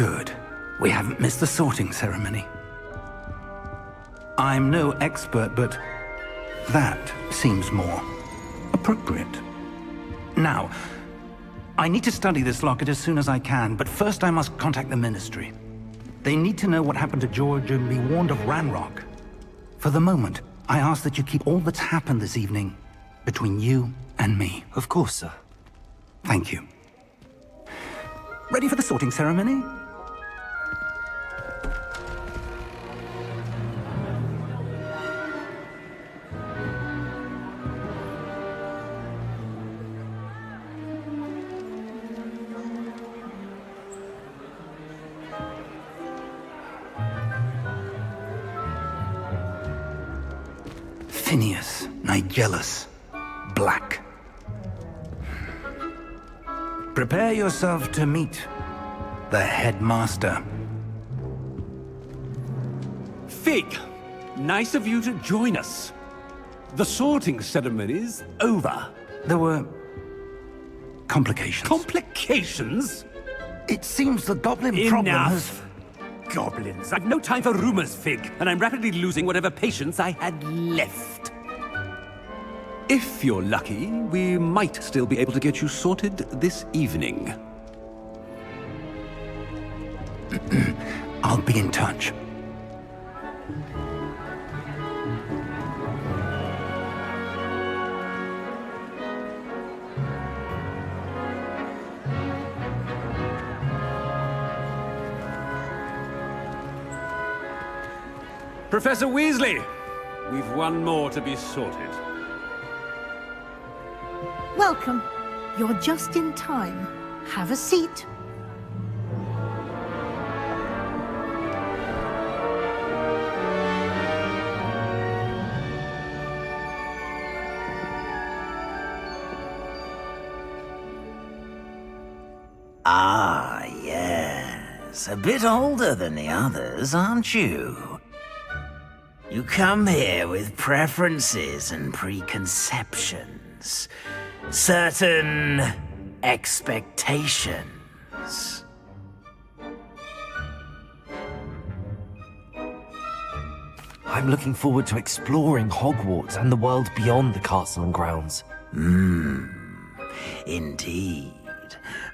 Good. We haven't missed the sorting ceremony. I'm no expert, but that seems more appropriate. Now, I need to study this locket as soon as I can, but first I must contact the Ministry. They need to know what happened to George and be warned of Ranrock. For the moment, I ask that you keep all that's happened this evening between you and me. Of course, sir. Thank you. Ready for the sorting ceremony? Phineas, Nigellus, Black. Prepare yourself to meet the headmaster. Fig, nice of you to join us. The sorting ceremony's over. There were complications. Complications? It seems the goblin problem has... Enough! Goblins. I've no time for rumors, Fig, and I'm rapidly losing whatever patience I had left. If you're lucky, we might still be able to get you sorted this evening. I'll be in touch. Professor Weasley, we've one more to be sorted. Welcome. You're just in time. Have a seat. Ah, yes. A bit older than the others, aren't you? You come here with preferences and preconceptions. Certain expectations. I'm looking forward to exploring Hogwarts and the world beyond the castle and grounds. Indeed.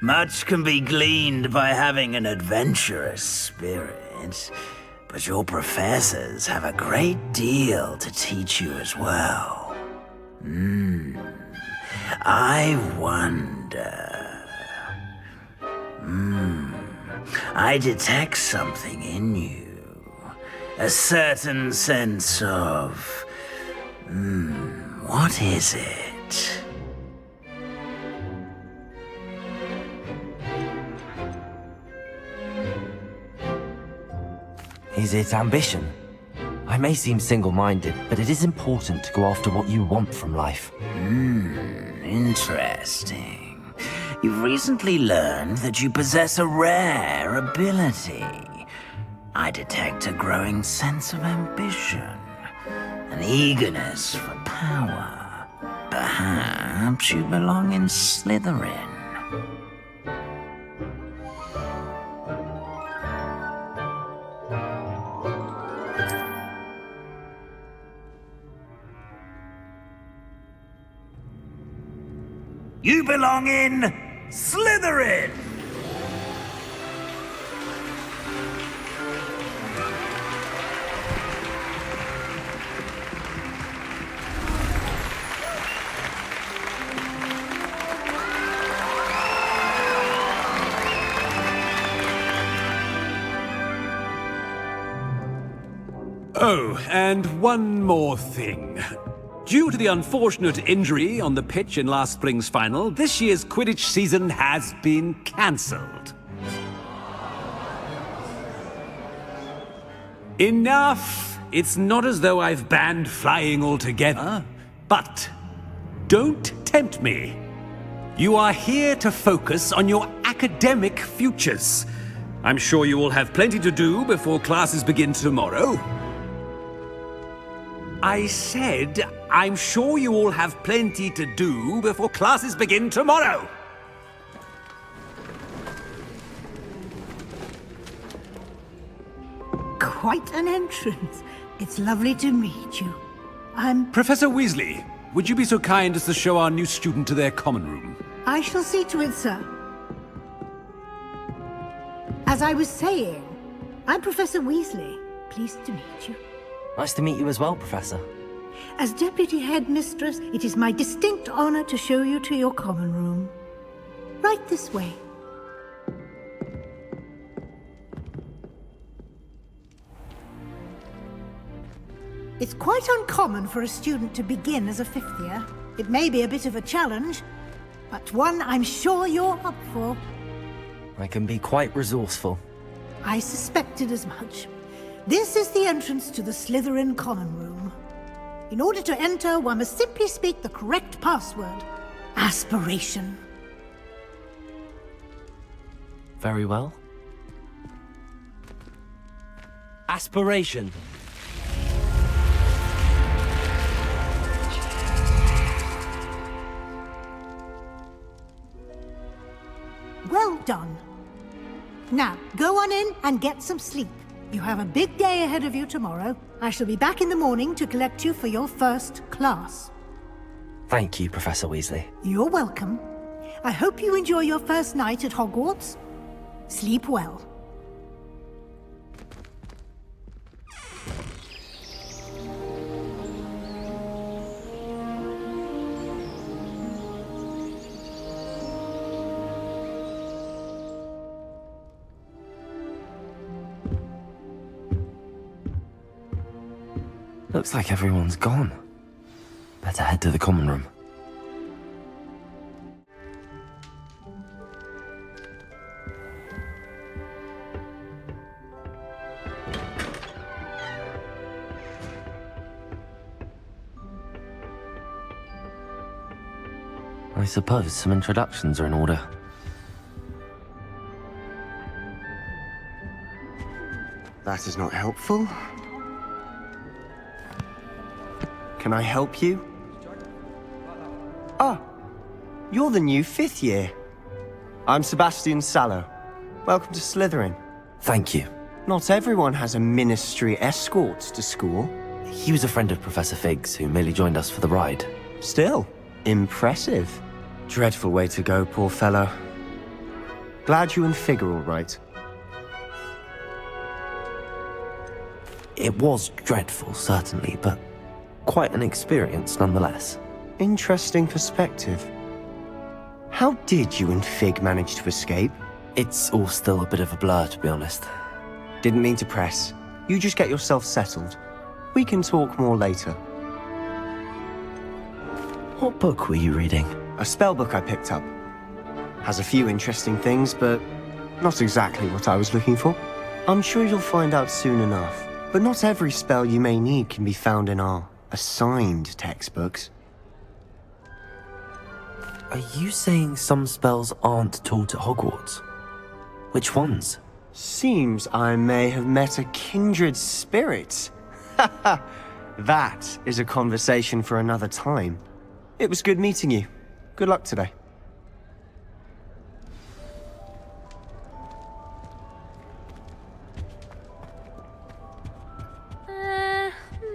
Much can be gleaned by having an adventurous spirit, but your professors have a great deal to teach you as well. I wonder... I detect something in you. A certain sense of... what is it? Is it ambition? I may seem single-minded, but it is important to go after what you want from life. Interesting. You've recently learned that you possess a rare ability. I detect a growing sense of ambition, an eagerness for power. Perhaps you belong in Slytherin. You belong in Slytherin! Oh, and one more thing. Due to the unfortunate injury on the pitch in last spring's final, this year's Quidditch season has been cancelled. Enough! It's not as though I've banned flying altogether, but don't tempt me. You are here to focus on your academic futures. I'm sure you will have plenty to do before classes begin tomorrow. I said, I'm sure you all have plenty to do before classes begin tomorrow. quite an entrance. It's lovely to meet you. I'm... Professor Weasley, would you be so kind as to show our new student to their common room? I shall see to it, sir. As I was saying, I'm Professor Weasley. Pleased to meet you. Nice to meet you as well, Professor. As Deputy Headmistress, it is my distinct honor to show you to your common room. Right this way. It's quite uncommon for a student to begin as a fifth year. It may be a bit of a challenge, but one I'm sure you're up for. I can be quite resourceful. I suspected as much. This is the entrance to the Slytherin common room. In order to enter, one must simply speak the correct password. Aspiration. Very well. Aspiration. Well done. Now, go on in and get some sleep. You have a big day ahead of you tomorrow. I shall be back in the morning to collect you for your first class. Thank you, Professor Weasley. You're welcome. I hope you enjoy your first night at Hogwarts. Sleep well. Looks like everyone's gone. Better head to the common room. I suppose some introductions are in order. That is not helpful. Can I help you? Ah, you're the new fifth year. I'm Sebastian Sallow. Welcome to Slytherin. Thank you. Not everyone has a ministry escort to school. He was a friend of Professor Fig's who merely joined us for the ride. Still, impressive. Dreadful way to go, poor fellow. Glad you and Fig are all right. It was dreadful, certainly, but quite an experience nonetheless. Interesting perspective. How did you and Fig manage to escape? It's all still a bit of a blur, to be honest. Didn't mean to press. You just get yourself settled. We can talk more later. What book were you reading? A spell book I picked up. Has a few interesting things, but not exactly what I was looking for. I'm sure you'll find out soon enough. But not every spell you may need can be found in our assigned textbooks. Are you saying some spells aren't taught at Hogwarts? Which ones? Seems I may have met a kindred spirit. That is a conversation for another time. It was good meeting you. Good luck today.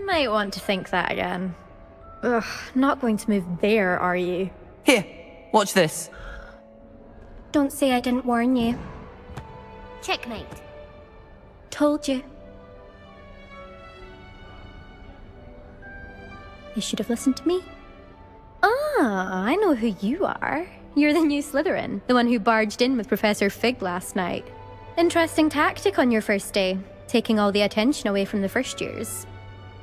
Might want to think that again. Ugh, not going to move there, are you? Here, watch this. Don't say I didn't warn you. Checkmate. Told you. You should have listened to me. Ah, I know who you are. You're the new Slytherin, the one who barged in with Professor Fig last night. Interesting tactic on your first day, taking all the attention away from the first years.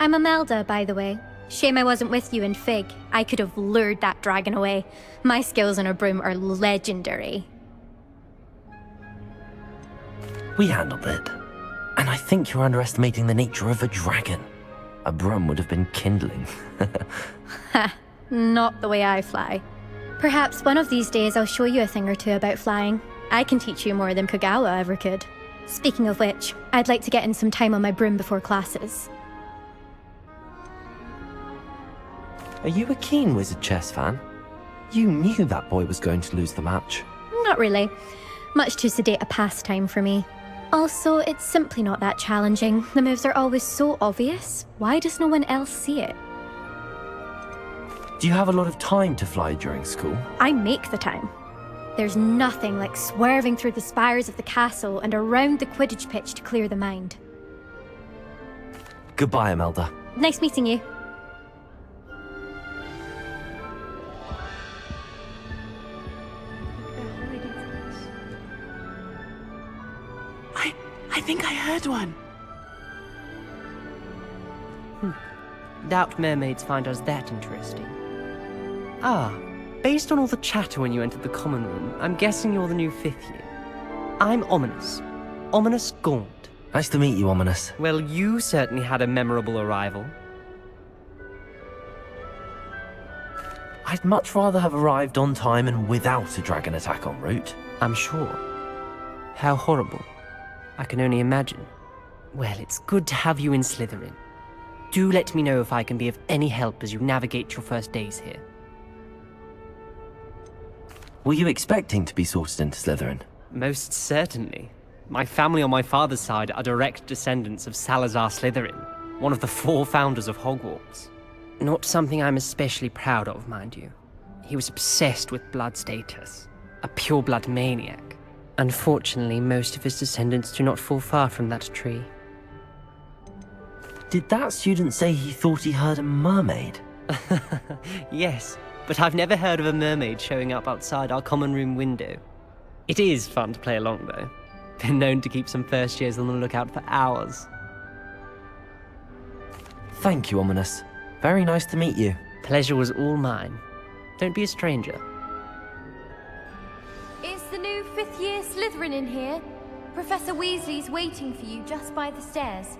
I'm Imelda, by the way. Shame I wasn't with you in Fig. I could have lured that dragon away. My skills on a broom are legendary. We handled it. And I think you're underestimating the nature of a dragon. A broom would have been kindling. Ha, not the way I fly. Perhaps one of these days I'll show you a thing or two about flying. I can teach you more than Kogawa ever could. Speaking of which, I'd like to get in some time on my broom before classes. Are you a keen Wizard Chess fan? You knew that boy was going to lose the match. Not really. Much too sedate a pastime for me. Also, it's simply not that challenging. The moves are always so obvious. Why does no one else see it? Do you have a lot of time to fly during school? I make the time. There's nothing like swerving through the spires of the castle and around the Quidditch pitch to clear the mind. Goodbye, Imelda. Nice meeting you. I think I heard one. Doubt mermaids find us that interesting. Ah, based on all the chatter when you entered the common room, I'm guessing you're the new 5th year. I'm Ominous. Ominous Gaunt. Nice to meet you, Ominous. Well, you certainly had a memorable arrival. I'd much rather have arrived on time and without a dragon attack en route. I'm sure. How horrible. I can only imagine. Well, it's good to have you in Slytherin. Do let me know if I can be of any help as you navigate your first days here. Were you expecting to be sorted into Slytherin? Most certainly. My family on my father's side are direct descendants of Salazar Slytherin, one of the 4 founders of Hogwarts. Not something I'm especially proud of, mind you. He was obsessed with blood status, a pure-blood maniac. Unfortunately, most of his descendants do not fall far from that tree. Did that student say he thought he heard a mermaid? Yes, but I've never heard of a mermaid showing up outside our common room window. It is fun to play along, though. Been known to keep some first years on the lookout for hours. Thank you, Ominous. Very nice to meet you. Pleasure was all mine. Don't be a stranger. Is the new 5th year Slytherin in here? Professor Weasley's waiting for you just by the stairs.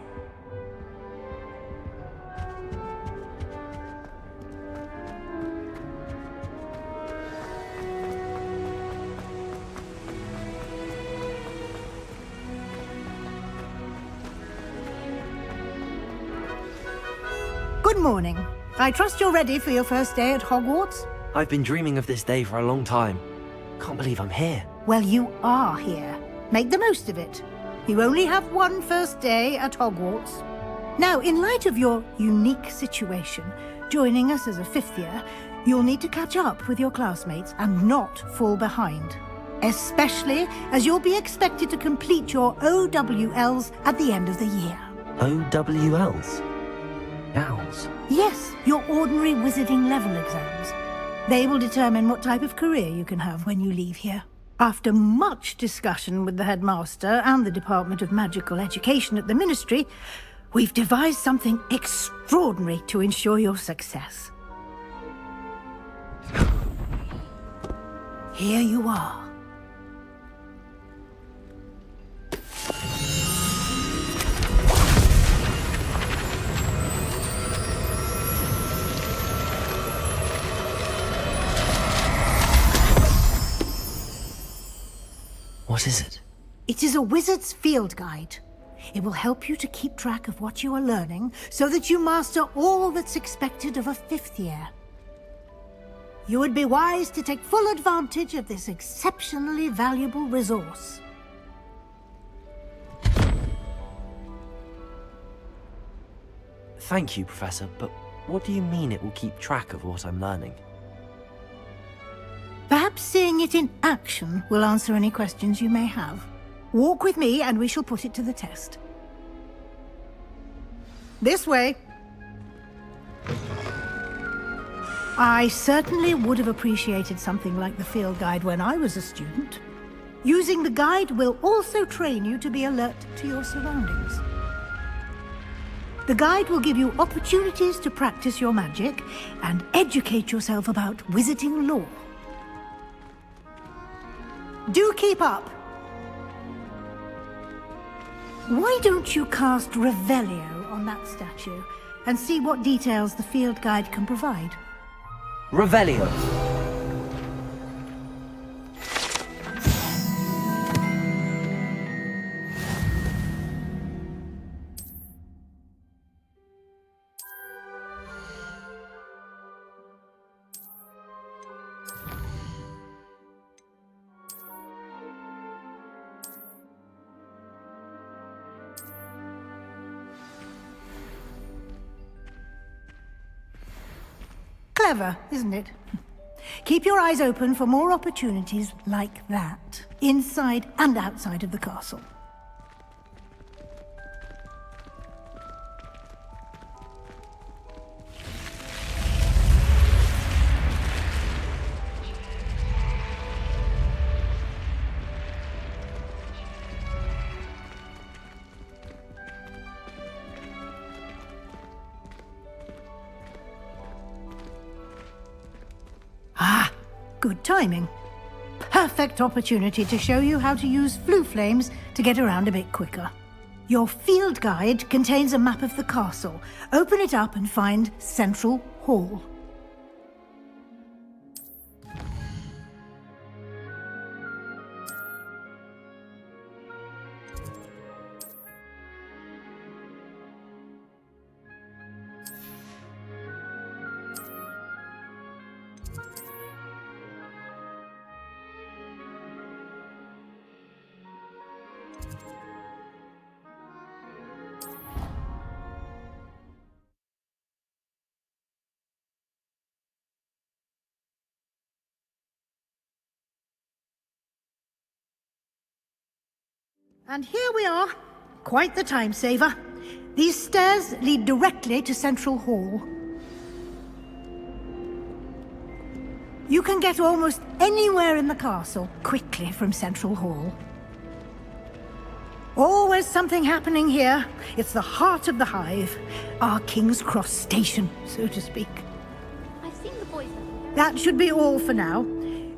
Good morning. I trust you're ready for your first day at Hogwarts? I've been dreaming of this day for a long time. Can't believe I'm here. Well, you are here. Make the most of it. You only have one first day at Hogwarts. Now, in light of your unique situation, joining us as a 5th year, you'll need to catch up with your classmates and not fall behind. Especially as you'll be expected to complete your OWLs at the end of the year. OWLs? Owls? Yes, your ordinary wizarding level exams. They will determine what type of career you can have when you leave here. After much discussion with the headmaster and the Department of Magical Education at the Ministry, we've devised something extraordinary to ensure your success. Here you are. What is it? It is a wizard's field guide. It will help you to keep track of what you are learning so that you master all that's expected of a 5th year. You would be wise to take full advantage of this exceptionally valuable resource. Thank you, Professor, but what do you mean it will keep track of what I'm learning? Perhaps seeing it in action will answer any questions you may have. Walk with me and we shall put it to the test. This way. I certainly would have appreciated something like the field guide when I was a student. Using the guide will also train you to be alert to your surroundings. The guide will give you opportunities to practice your magic and educate yourself about wizarding lore. Do keep up. Why don't you cast Revelio on that statue and see what details the field guide can provide? Revelio! Clever, isn't it? Keep your eyes open for more opportunities like that, inside and outside of the castle. Ah, good timing. Perfect opportunity to show you how to use flue flames to get around a bit quicker. Your field guide contains a map of the castle. Open it up and find Central Hall. And here we are. Quite the time saver. These stairs lead directly to Central Hall. You can get almost anywhere in the castle quickly from Central Hall. Always something happening here. It's the heart of the hive. Our King's Cross station, so to speak. I've seen the boys. That should be all for now.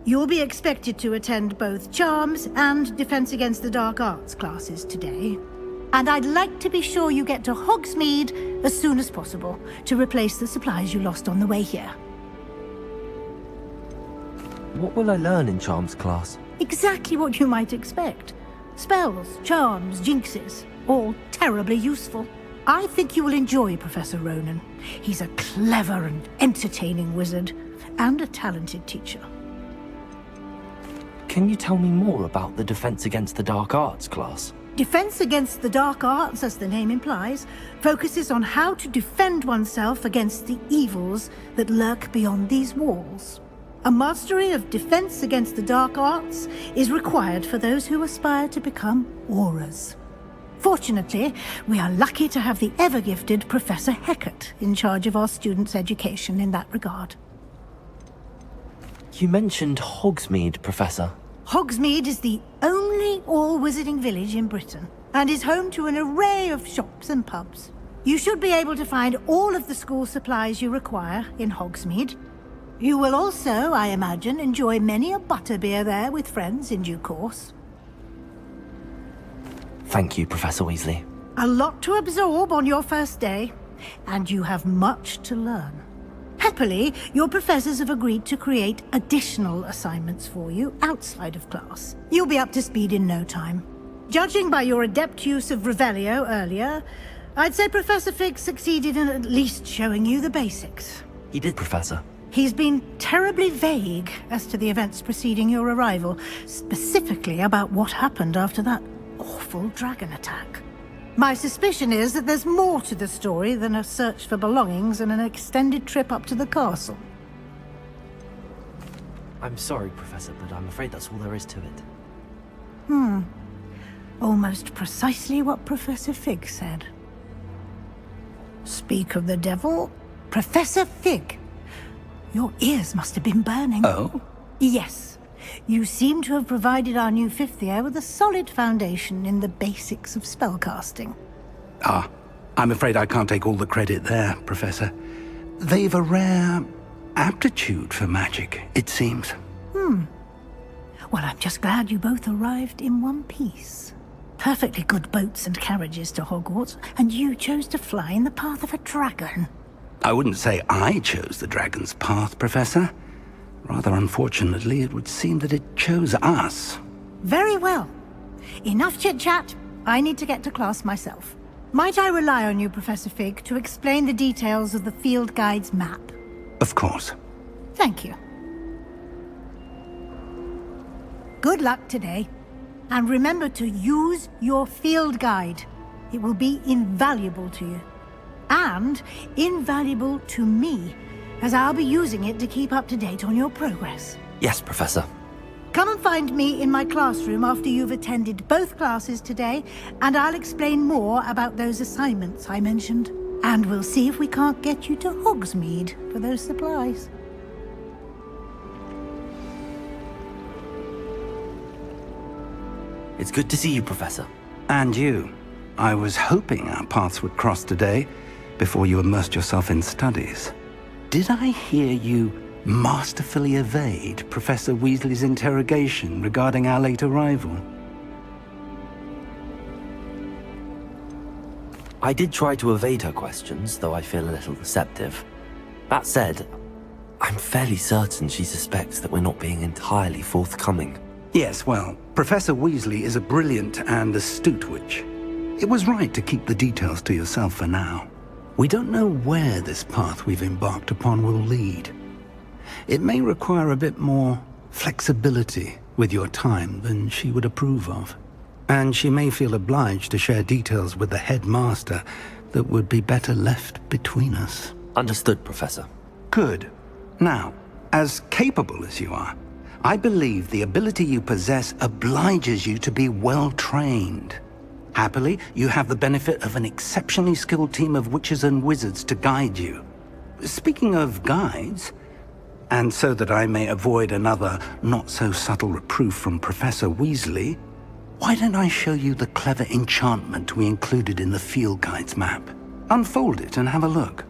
You'll be expected to attend both Charms and Defense Against the Dark Arts classes today. And I'd like to be sure you get to Hogsmeade as soon as possible to replace the supplies you lost on the way here. What will I learn in Charms class? Exactly what you might expect. Spells, charms, jinxes, all terribly useful. I think you will enjoy Professor Ronen. He's a clever and entertaining wizard, and a talented teacher. Can you tell me more about the Defense Against the Dark Arts class? Defense Against the Dark Arts, as the name implies, focuses on how to defend oneself against the evils that lurk beyond these walls. A mastery of Defense Against the Dark Arts is required for those who aspire to become auras. Fortunately, we are lucky to have the ever-gifted Professor Hecat in charge of our students' education in that regard. You mentioned Hogsmeade, Professor. Hogsmeade is the only all-wizarding village in Britain, and is home to an array of shops and pubs. You should be able to find all of the school supplies you require in Hogsmeade. You will also, I imagine, enjoy many a butterbeer there with friends in due course. Thank you, Professor Weasley. A lot to absorb on your first day, and you have much to learn. Happily, your professors have agreed to create additional assignments for you outside of class. You'll be up to speed in no time. Judging by your adept use of Revelio earlier, I'd say Professor Fig succeeded in at least showing you the basics. He did, Professor. He's been terribly vague as to the events preceding your arrival, specifically about what happened after that awful dragon attack. My suspicion is that there's more to the story than a search for belongings and an extended trip up to the castle. I'm sorry, Professor, but I'm afraid that's all there is to it. Almost precisely what Professor Fig said. Speak of the devil, Professor Fig. Your ears must have been burning. Oh? Yes. You seem to have provided our new fifth year with a solid foundation in the basics of spellcasting. Ah, I'm afraid I can't take all the credit there, Professor. They've a rare aptitude for magic, it seems. Well, I'm just glad you both arrived in one piece. Perfectly good boats and carriages to Hogwarts, and you chose to fly in the path of a dragon. I wouldn't say I chose the dragon's path, Professor. Rather unfortunately, it would seem that it chose us. Very well. Enough chit-chat. I need to get to class myself. Might I rely on you, Professor Fig, to explain the details of the field guide's map? Of course. Thank you. Good luck today. And remember to use your field guide. It will be invaluable to you. And invaluable to me, as I'll be using it to keep up to date on your progress. Yes, Professor. Come and find me in my classroom after you've attended both classes today, and I'll explain more about those assignments I mentioned. And we'll see if we can't get you to Hogsmeade for those supplies. It's good to see you, Professor. And you. I was hoping our paths would cross today, before you immersed yourself in studies. Did I hear you masterfully evade Professor Weasley's interrogation regarding our late arrival? I did try to evade her questions, though I feel a little receptive. That said, I'm fairly certain she suspects that we're not being entirely forthcoming. Yes, well, Professor Weasley is a brilliant and astute witch. It was right to keep the details to yourself for now. We don't know where this path we've embarked upon will lead. It may require a bit more flexibility with your time than she would approve of. And she may feel obliged to share details with the headmaster that would be better left between us. Understood, Professor. Good. Now, as capable as you are, I believe the ability you possess obliges you to be well-trained. Happily, you have the benefit of an exceptionally skilled team of witches and wizards to guide you. Speaking of guides, and so that I may avoid another not-so-subtle reproof from Professor Weasley, why don't I show you the clever enchantment we included in the field guide's map? Unfold it and have a look.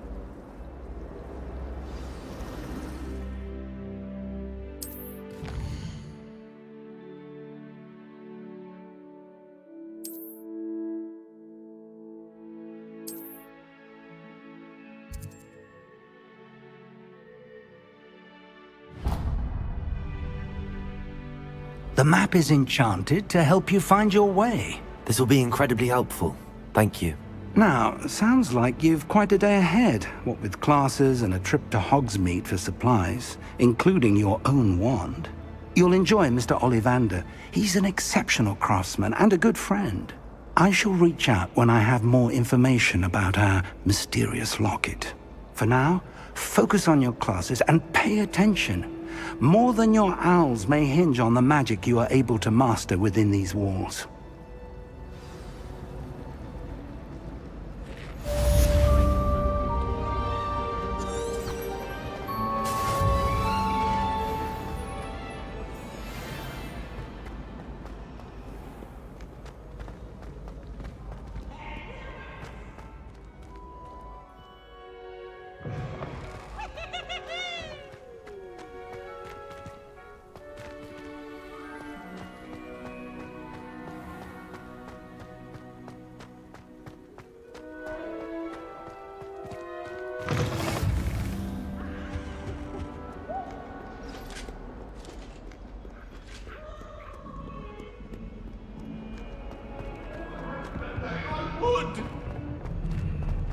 The map is enchanted to help you find your way. This will be incredibly helpful. Thank you. Now, sounds like you've quite a day ahead, what with classes and a trip to Hogsmeade for supplies, including your own wand. You'll enjoy Mr. Ollivander. He's an exceptional craftsman and a good friend. I shall reach out when I have more information about our mysterious locket. For now, focus on your classes and pay attention. More than your owls may hinge on the magic you are able to master within these walls.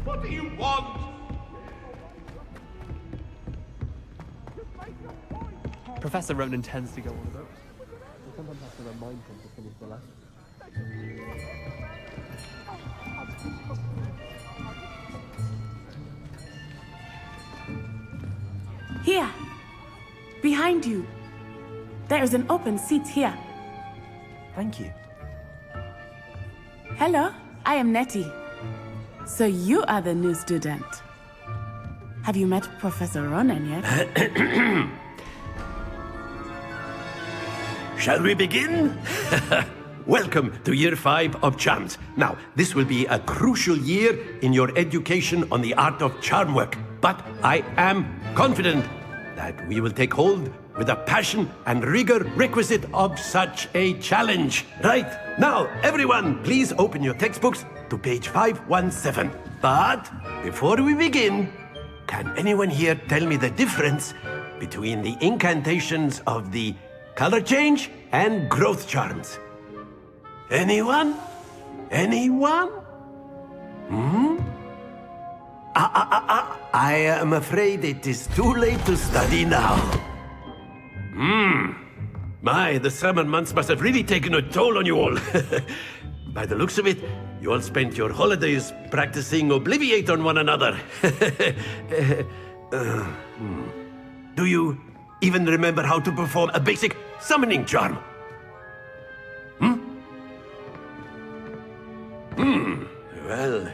What do you want? Professor Ronen tends to go on those. We sometimes have to remind him to finish the lesson. Here! Behind you! There is an open seat here. Thank you. Hello, I am Nettie. So you are the new student. Have you met Professor Ronen yet? Shall we begin? Welcome to Year 5 of Charms. Now, this will be a crucial year in your education on the art of charm work. But I am confident that we will take hold with the passion and rigor requisite of such a challenge. Right, now, everyone, please open your textbooks to page 517. But before we begin, can anyone here tell me the difference between the incantations of the color change and growth charms? Anyone? Anyone? I am afraid it is too late to study now. My, the summer months must have really taken a toll on you all. By the looks of it, you all spent your holidays practicing Obliviate on one another. Do you even remember how to perform a basic summoning charm? Well,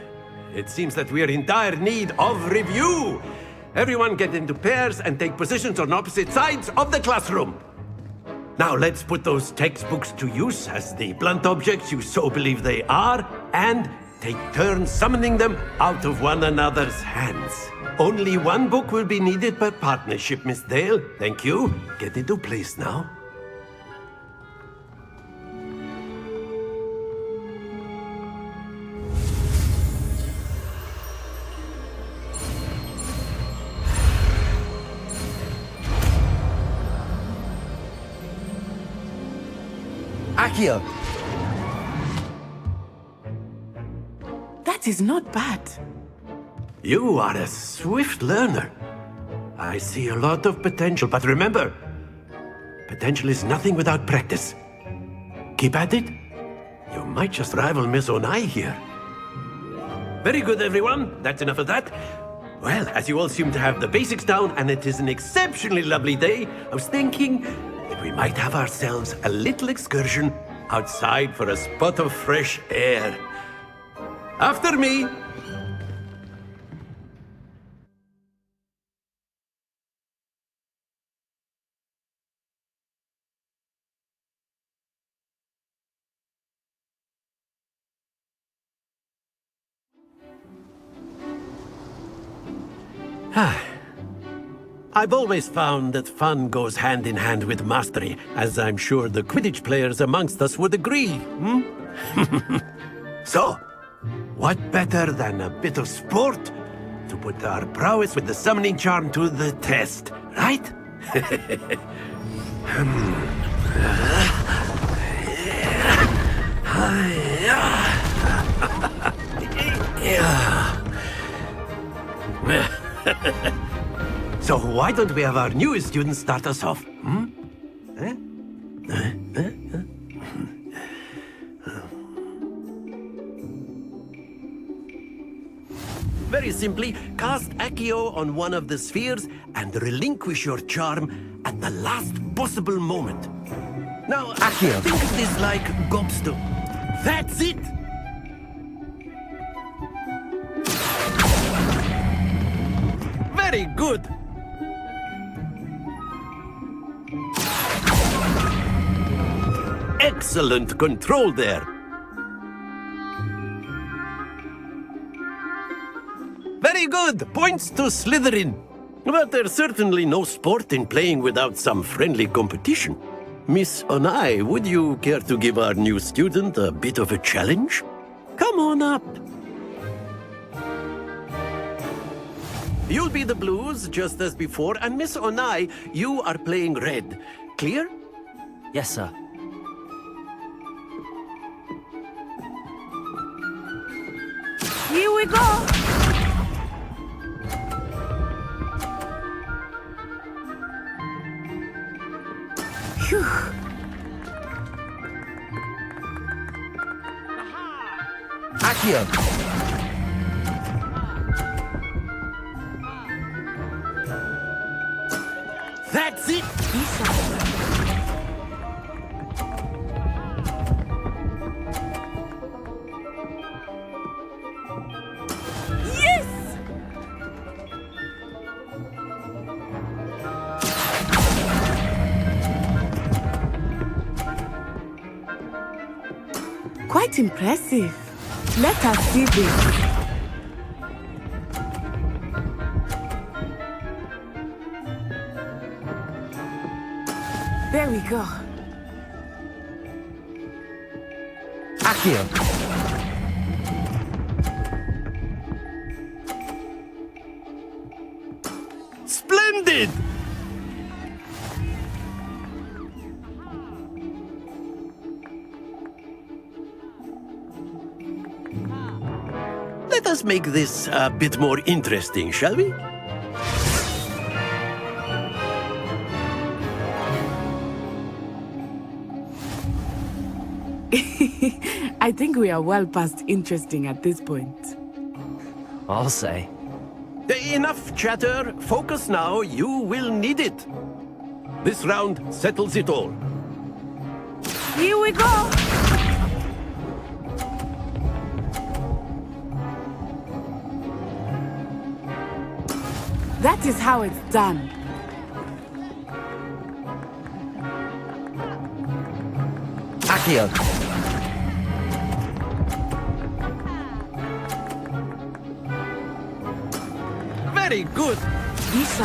it seems that we are in dire need of review. Everyone get into pairs and take positions on opposite sides of the classroom. Now let's put those textbooks to use as the blunt objects you so believe they are, and take turns summoning them out of one another's hands. Only one book will be needed per partnership, Miss Dale. Thank you. Get into place now. Accio! That is not bad. You are a swift learner. I see a lot of potential, but remember, potential is nothing without practice. Keep at it. You might just rival Miss Onai here. Very good, everyone. That's enough of that. Well, as you all seem to have the basics down, and it is an exceptionally lovely day, I was thinking that we might have ourselves a little excursion outside for a spot of fresh air. After me! I've always found that fun goes hand in hand with mastery, as I'm sure the Quidditch players amongst us would agree, So, what better than a bit of sport to put our prowess with the summoning charm to the test, right? So why don't we have our newest student start us off? Very simply, cast Accio on one of the spheres and relinquish your charm at the last possible moment. Now, Accio. think of this like gobstone. That's it! Very good! Excellent control there. Very good. Points to Slytherin. But there's certainly no sport in playing without some friendly competition. Miss Onai, would you care to give our new student a bit of a challenge? Come on up. You'll be the blues, just as before, and Miss Onai, you are playing red. Clear? Yes, sir. Here we go! Phew. Accio! That's it! Yes! Quite impressive. Let us see this. There we go. Accio! Splendid! Let us make this a bit more interesting, shall we? I think we are well past interesting at this point. I'll say. Enough chatter. Focus now. You will need it. This round settles it all. Here we go! That is how it's done. Accio. Very good. Lisa.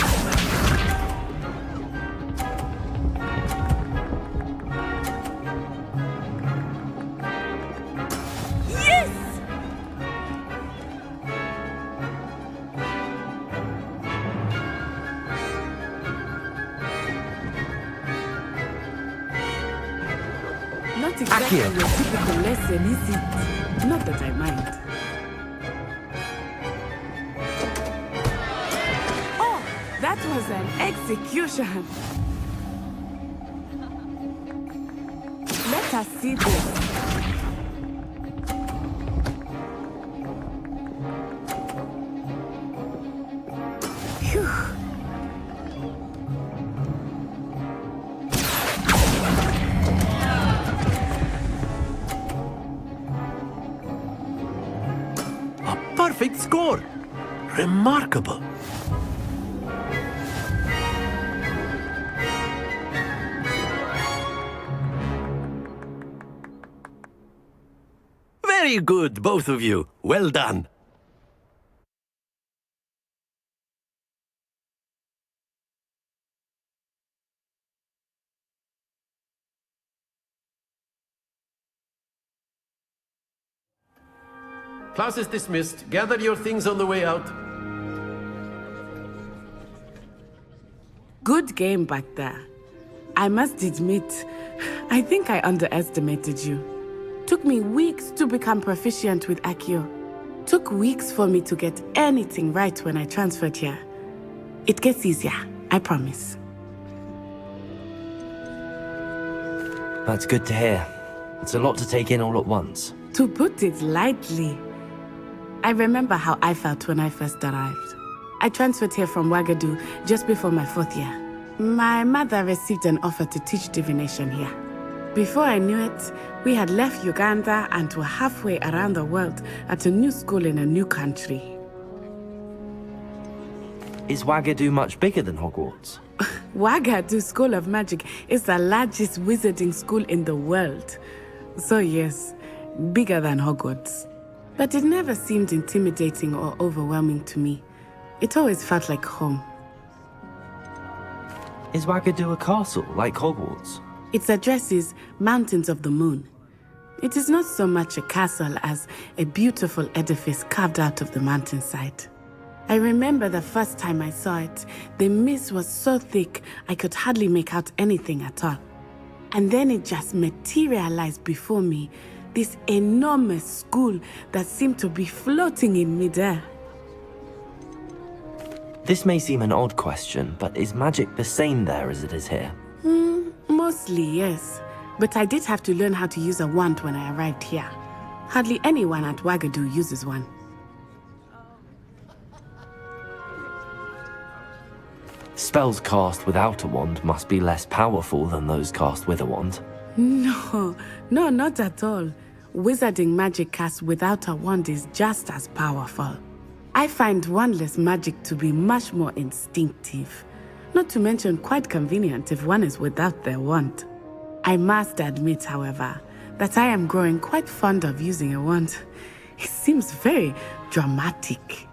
Yes! Not exactly your typical lesson, is it? Not that I mind. Oh, that was an execution. Let us see this. Phew. Perfect score. Remarkable. Very good, both of you. Well done. Class is dismissed. Gather your things on the way out. Good game back there. I must admit, I think I underestimated you. Took me weeks to become proficient with Accio. Took weeks for me to get anything right when I transferred here. It gets easier, I promise. That's good to hear. It's a lot to take in all at once. To put it lightly, I remember how I felt when I first arrived. I transferred here from Ouagadougou just before my 4th year. My mother received an offer to teach divination here. Before I knew it, we had left Uganda and were halfway around the world at a new school in a new country. Is Ouagadougou much bigger than Hogwarts? Ouagadougou School of Magic is the largest wizarding school in the world. So yes, bigger than Hogwarts. But it never seemed intimidating or overwhelming to me. It always felt like home. Is Ouagadougou a castle, like Hogwarts? Its address is Mountains of the Moon. It is not so much a castle as a beautiful edifice carved out of the mountainside. I remember the first time I saw it, the mist was so thick I could hardly make out anything at all. And then it just materialized before me, this enormous school that seemed to be floating in midair. This may seem an odd question, but is magic the same there as it is here? Mostly, yes. But I did have to learn how to use a wand when I arrived here. Hardly anyone at Ouagadougou uses one. Spells cast without a wand must be less powerful than those cast with a wand. No, not at all. Wizarding magic cast without a wand is just as powerful. I find wandless magic to be much more instinctive. Not to mention quite convenient if one is without their wand. I must admit, however, that I am growing quite fond of using a wand. It seems very dramatic.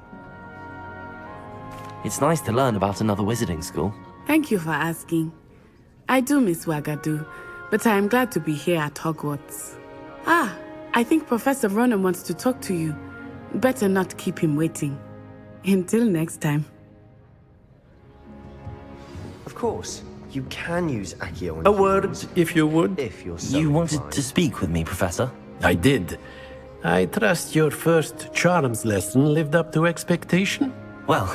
It's nice to learn about another wizarding school. Thank you for asking. I do miss Ouagadougou, but I am glad to be here at Hogwarts. I think Professor Ronen wants to talk to you. Better not keep him waiting. Until next time. Of course, you can use Accio. A word, if you would. If you're so You wanted inclined. to speak with me, Professor? I did. I trust your first charms lesson lived up to expectation? Well,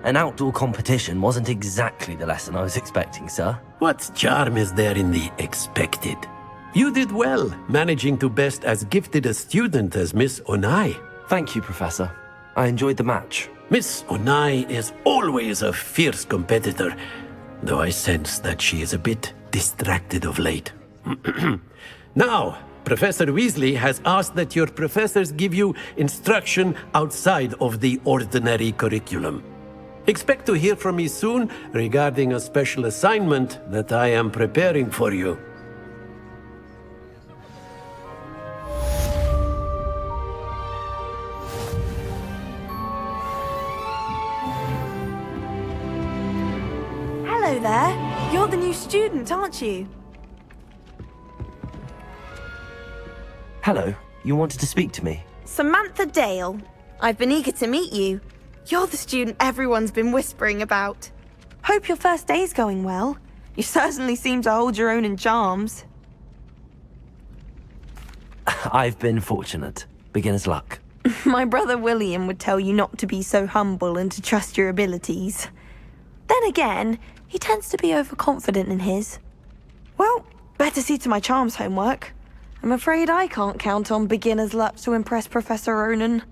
an outdoor competition wasn't exactly the lesson I was expecting, sir. What charm is there in the expected? You did well, managing to best as gifted a student as Miss Onai. Thank you, Professor. I enjoyed the match. Miss Onai is always a fierce competitor, though I sense that she is a bit distracted of late. Now, Professor Weasley has asked that your professors give you instruction outside of the ordinary curriculum. Expect to hear from me soon regarding a special assignment that I am preparing for you. Hello there. You're the new student, aren't you? Hello, you wanted to speak to me? Samantha Dale. I've been eager to meet you. You're the student everyone's been whispering about. Hope your first day's going well. You certainly seem to hold your own in charms. I've been fortunate. Beginner's luck. My brother William would tell you not to be so humble and to trust your abilities. Then again, he tends to be overconfident in his. Well, better see to my charms homework. I'm afraid I can't count on beginner's luck to impress Professor Ronen.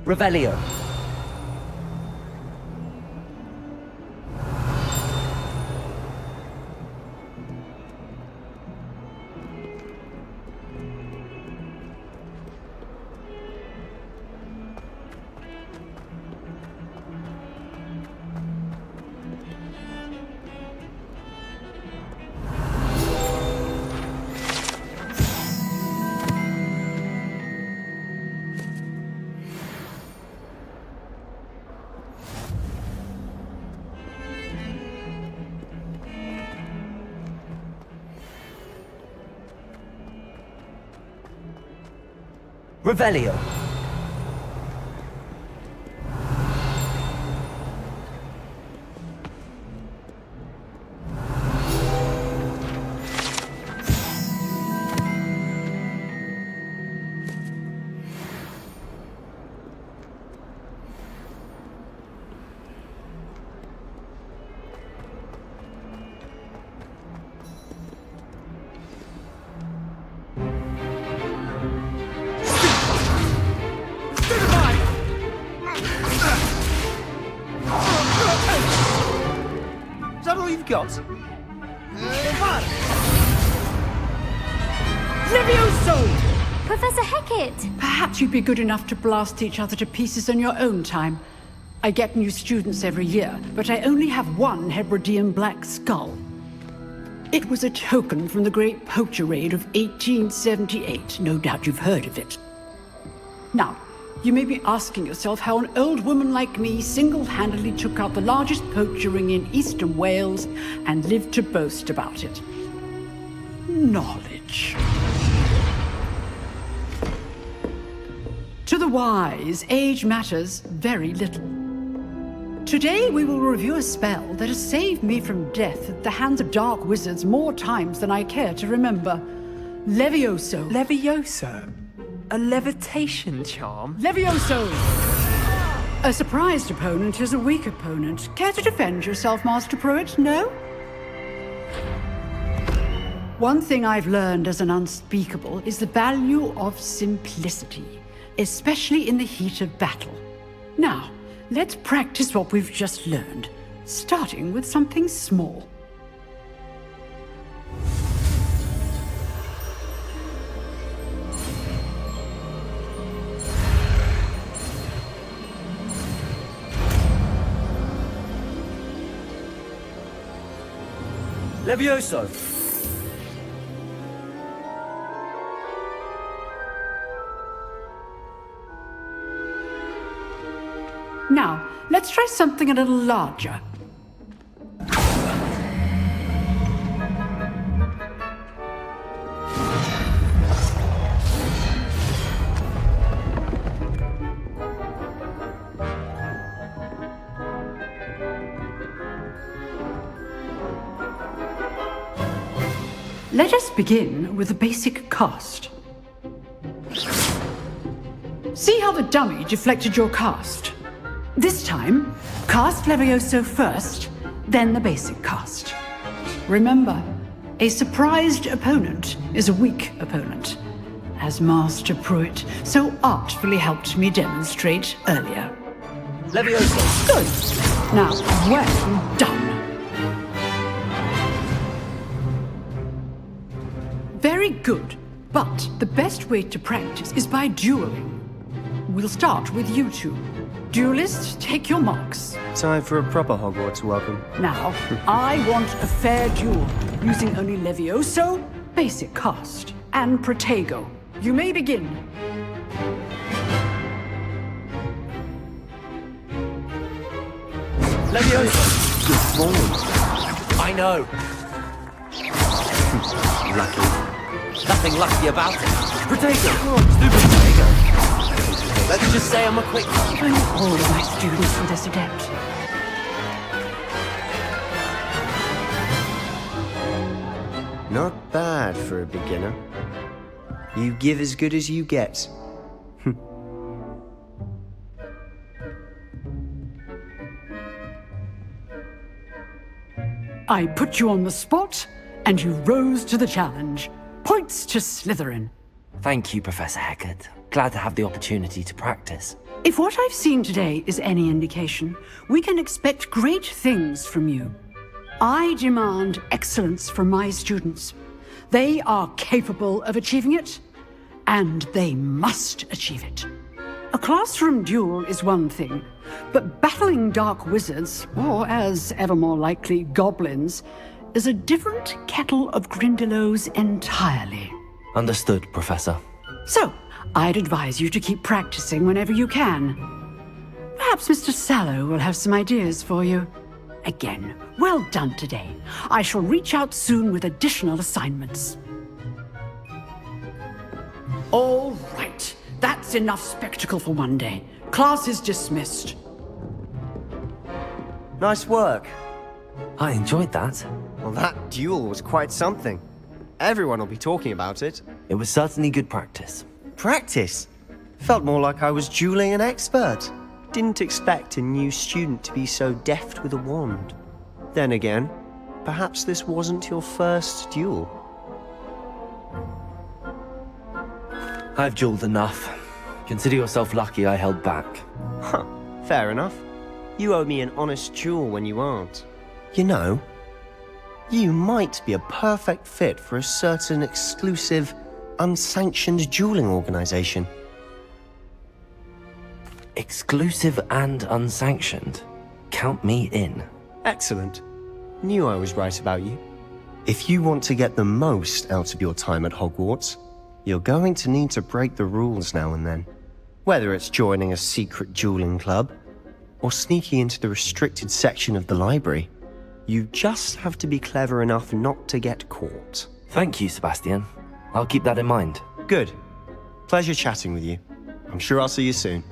Revelio. Revelio. Got? Levioso! Professor Hecat! Perhaps you'd be good enough to blast each other to pieces in your own time. I get new students every year, but I only have one Hebridean black skull. It was a token from the Great Poacher Raid of 1878. No doubt you've heard of it. Now, you may be asking yourself how an old woman like me single-handedly took out the largest poacher ring in eastern Wales and lived to boast about it. Knowledge. To the wise, age matters very little. Today we will review a spell that has saved me from death at the hands of dark wizards more times than I care to remember. Levioso. Levioso? A levitation charm? Levioso! A surprised opponent is a weak opponent. Care to defend yourself, Master Pruitt? No? One thing I've learned as an unspeakable is the value of simplicity, especially in the heat of battle. Now, let's practice what we've just learned, starting with something small. Levioso! Now, let's try something a little larger. Let us begin with the basic cast. See how the dummy deflected your cast? This time, cast Levioso first, then the basic cast. Remember, a surprised opponent is a weak opponent, as Master Pruitt so artfully helped me demonstrate earlier. Levioso! Good. Now, well done. Very good, but the best way to practice is by dueling. We'll start with you two. Duelists, take your marks. Time for a proper Hogwarts welcome. Now, I want a fair duel, using only Levioso, basic cast, and Protego. You may begin. Levioso! Good form. I know. Lucky. Nothing lucky about it. Protego! Stupid Protego! Let's just say I'm a quick... I'm all my students for this adept. Not bad for a beginner. You give as good as you get. I put you on the spot, and you rose to the challenge. Points to Slytherin. Thank you, Professor Hecat. Glad to have the opportunity to practice. If what I've seen today is any indication, we can expect great things from you. I demand excellence from my students. They are capable of achieving it, and they must achieve it. A classroom duel is one thing, but battling dark wizards, or as ever more likely, goblins, is a different kettle of Grindylows entirely. Understood, Professor. So, I'd advise you to keep practicing whenever you can. Perhaps Mr. Sallow will have some ideas for you. Again, well done today. I shall reach out soon with additional assignments. All right. That's enough spectacle for one day. Class is dismissed. Nice work. I enjoyed that. Well, that duel was quite something. Everyone will be talking about it. It was certainly good practice. Practice? Felt more like I was dueling an expert. Didn't expect a new student to be so deft with a wand. Then again, perhaps this wasn't your first duel. I've dueled enough. Consider yourself lucky I held back. Huh, fair enough. You owe me an honest duel when you aren't. You know, you might be a perfect fit for a certain exclusive, unsanctioned dueling organization. Exclusive and unsanctioned? Count me in. Excellent. Knew I was right about you. If you want to get the most out of your time at Hogwarts, you're going to need to break the rules now and then. Whether it's joining a secret dueling club, or sneaking into the restricted section of the library, you just have to be clever enough not to get caught. Thank you, Sebastian. I'll keep that in mind. Good. Pleasure chatting with you. I'm sure I'll see you soon.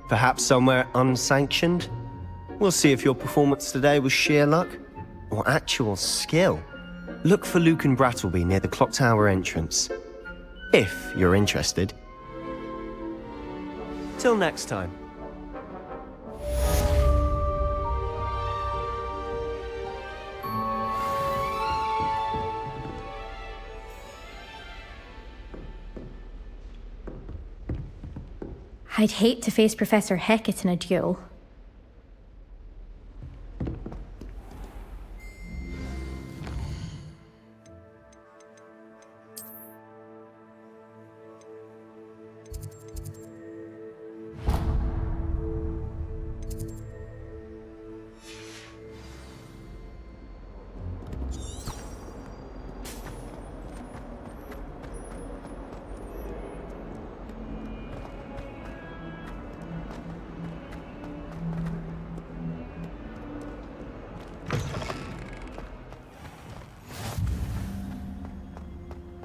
Perhaps somewhere unsanctioned? We'll see if your performance today was sheer luck, or actual skill. Look for Luke and Brattleby near the clock tower entrance. If you're interested. Till next time. I'd hate to face Professor Hecat in a duel.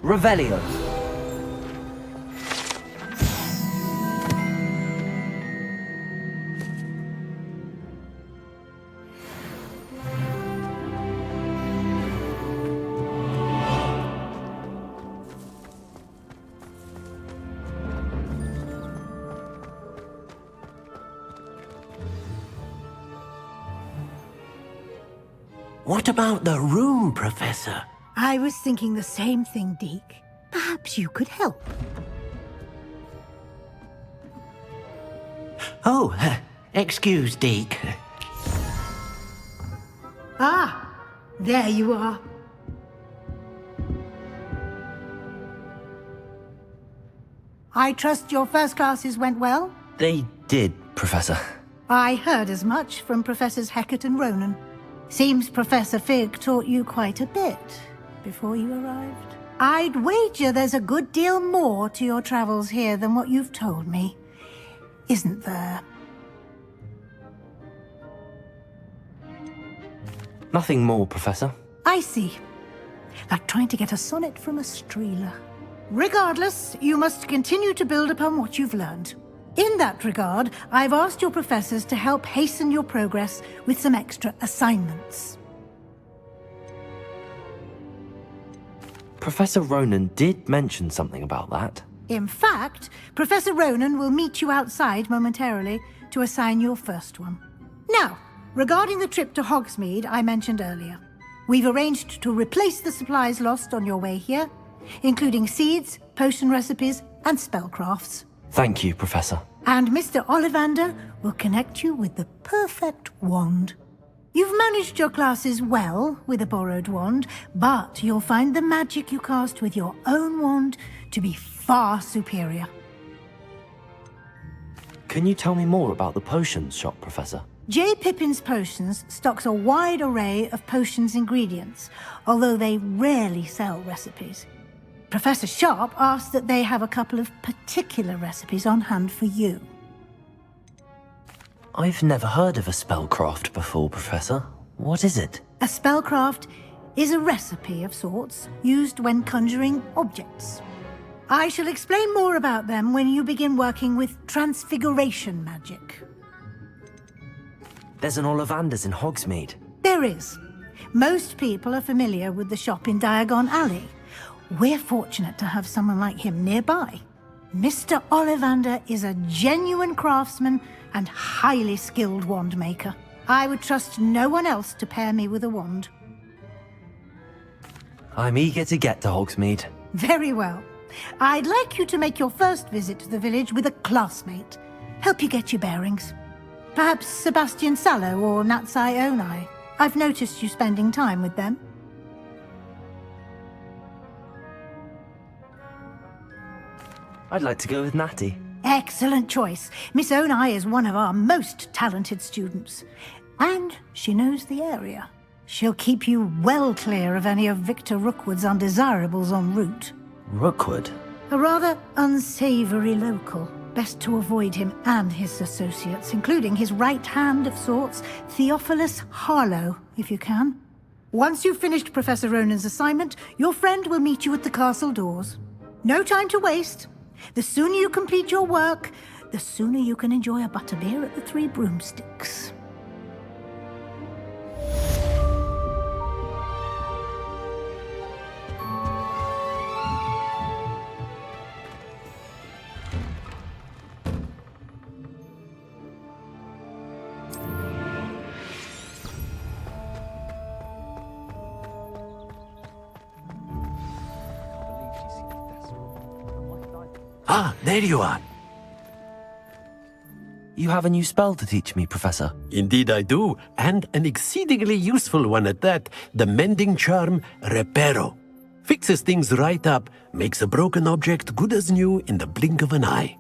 Revelio. What about the room, Professor? I was thinking the same thing, Deke. Perhaps you could help. Oh, excuse, Deke. Ah, there you are. I trust your first classes went well? They did, Professor. I heard as much from Professors Hecat and Ronen. Seems Professor Fig taught you quite a bit before you arrived. I'd wager there's a good deal more to your travels here than what you've told me. Isn't there? Nothing more, Professor. I see. Like trying to get a sonnet from a streeler. Regardless, you must continue to build upon what you've learned. In that regard, I've asked your professors to help hasten your progress with some extra assignments. Professor Ronen did mention something about that. In fact, Professor Ronen will meet you outside momentarily to assign your first one. Now, regarding the trip to Hogsmeade I mentioned earlier, we've arranged to replace the supplies lost on your way here, including seeds, potion recipes, and spellcrafts. Thank you, Professor. And Mr. Ollivander will connect you with the perfect wand. You've managed your classes well with a borrowed wand, but you'll find the magic you cast with your own wand to be far superior. Can you tell me more about the potions shop, Professor? J. Pippin's Potions stocks a wide array of potions ingredients, although they rarely sell recipes. Professor Sharp asked that they have a couple of particular recipes on hand for you. I've never heard of a spellcraft before, Professor. What is it? A spellcraft is a recipe of sorts used when conjuring objects. I shall explain more about them when you begin working with transfiguration magic. There's an Ollivander's in Hogsmeade. There is. Most people are familiar with the shop in Diagon Alley. We're fortunate to have someone like him nearby. Mr. Ollivander is a genuine craftsman and highly skilled wand maker. I would trust no one else to pair me with a wand. I'm eager to get to Hogsmeade. Very well. I'd like you to make your first visit to the village with a classmate. Help you get your bearings. Perhaps Sebastian Sallow or Natsai Onai. I've noticed you spending time with them. I'd like to go with Natty. Excellent choice. Miss Onai is one of our most talented students. And she knows the area. She'll keep you well clear of any of Victor Rookwood's undesirables en route. Rookwood? A rather unsavory local. Best to avoid him and his associates, including his right hand of sorts, Theophilus Harlow, if you can. Once you've finished Professor Ronen's assignment, your friend will meet you at the castle doors. No time to waste. The sooner you complete your work, the sooner you can enjoy a butterbeer at the Three Broomsticks. Ah, there you are. You have a new spell to teach me, Professor. Indeed I do, and an exceedingly useful one at that. The mending charm, Reparo. Fixes things right up, makes a broken object good as new in the blink of an eye.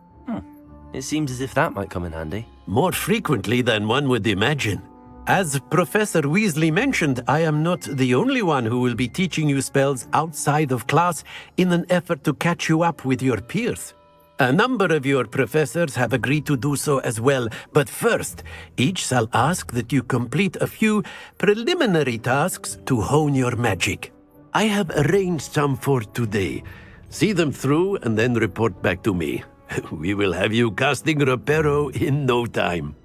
It seems as if that might come in handy. More frequently than one would imagine. As Professor Weasley mentioned, I am not the only one who will be teaching you spells outside of class in an effort to catch you up with your peers. A number of your professors have agreed to do so as well, but first, each shall ask that you complete a few preliminary tasks to hone your magic. I have arranged some for today. See them through and then report back to me. We will have you casting Reparo in no time.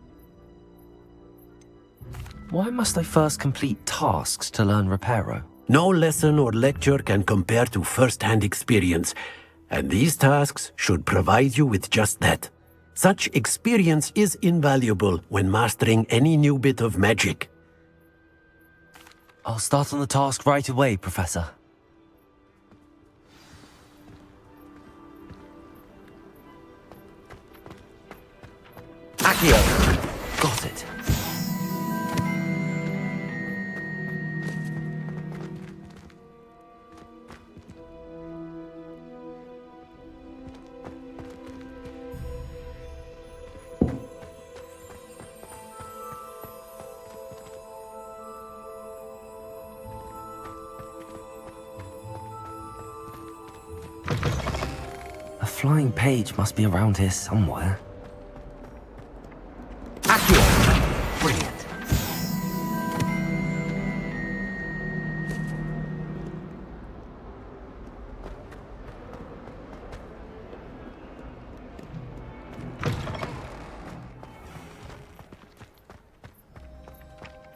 Why must I first complete tasks to learn Reparo? No lesson or lecture can compare to first-hand experience, and these tasks should provide you with just that. Such experience is invaluable when mastering any new bit of magic. I'll start on the task right away, Professor. Accio! Got it. A flying page must be around here somewhere. Accio! Brilliant.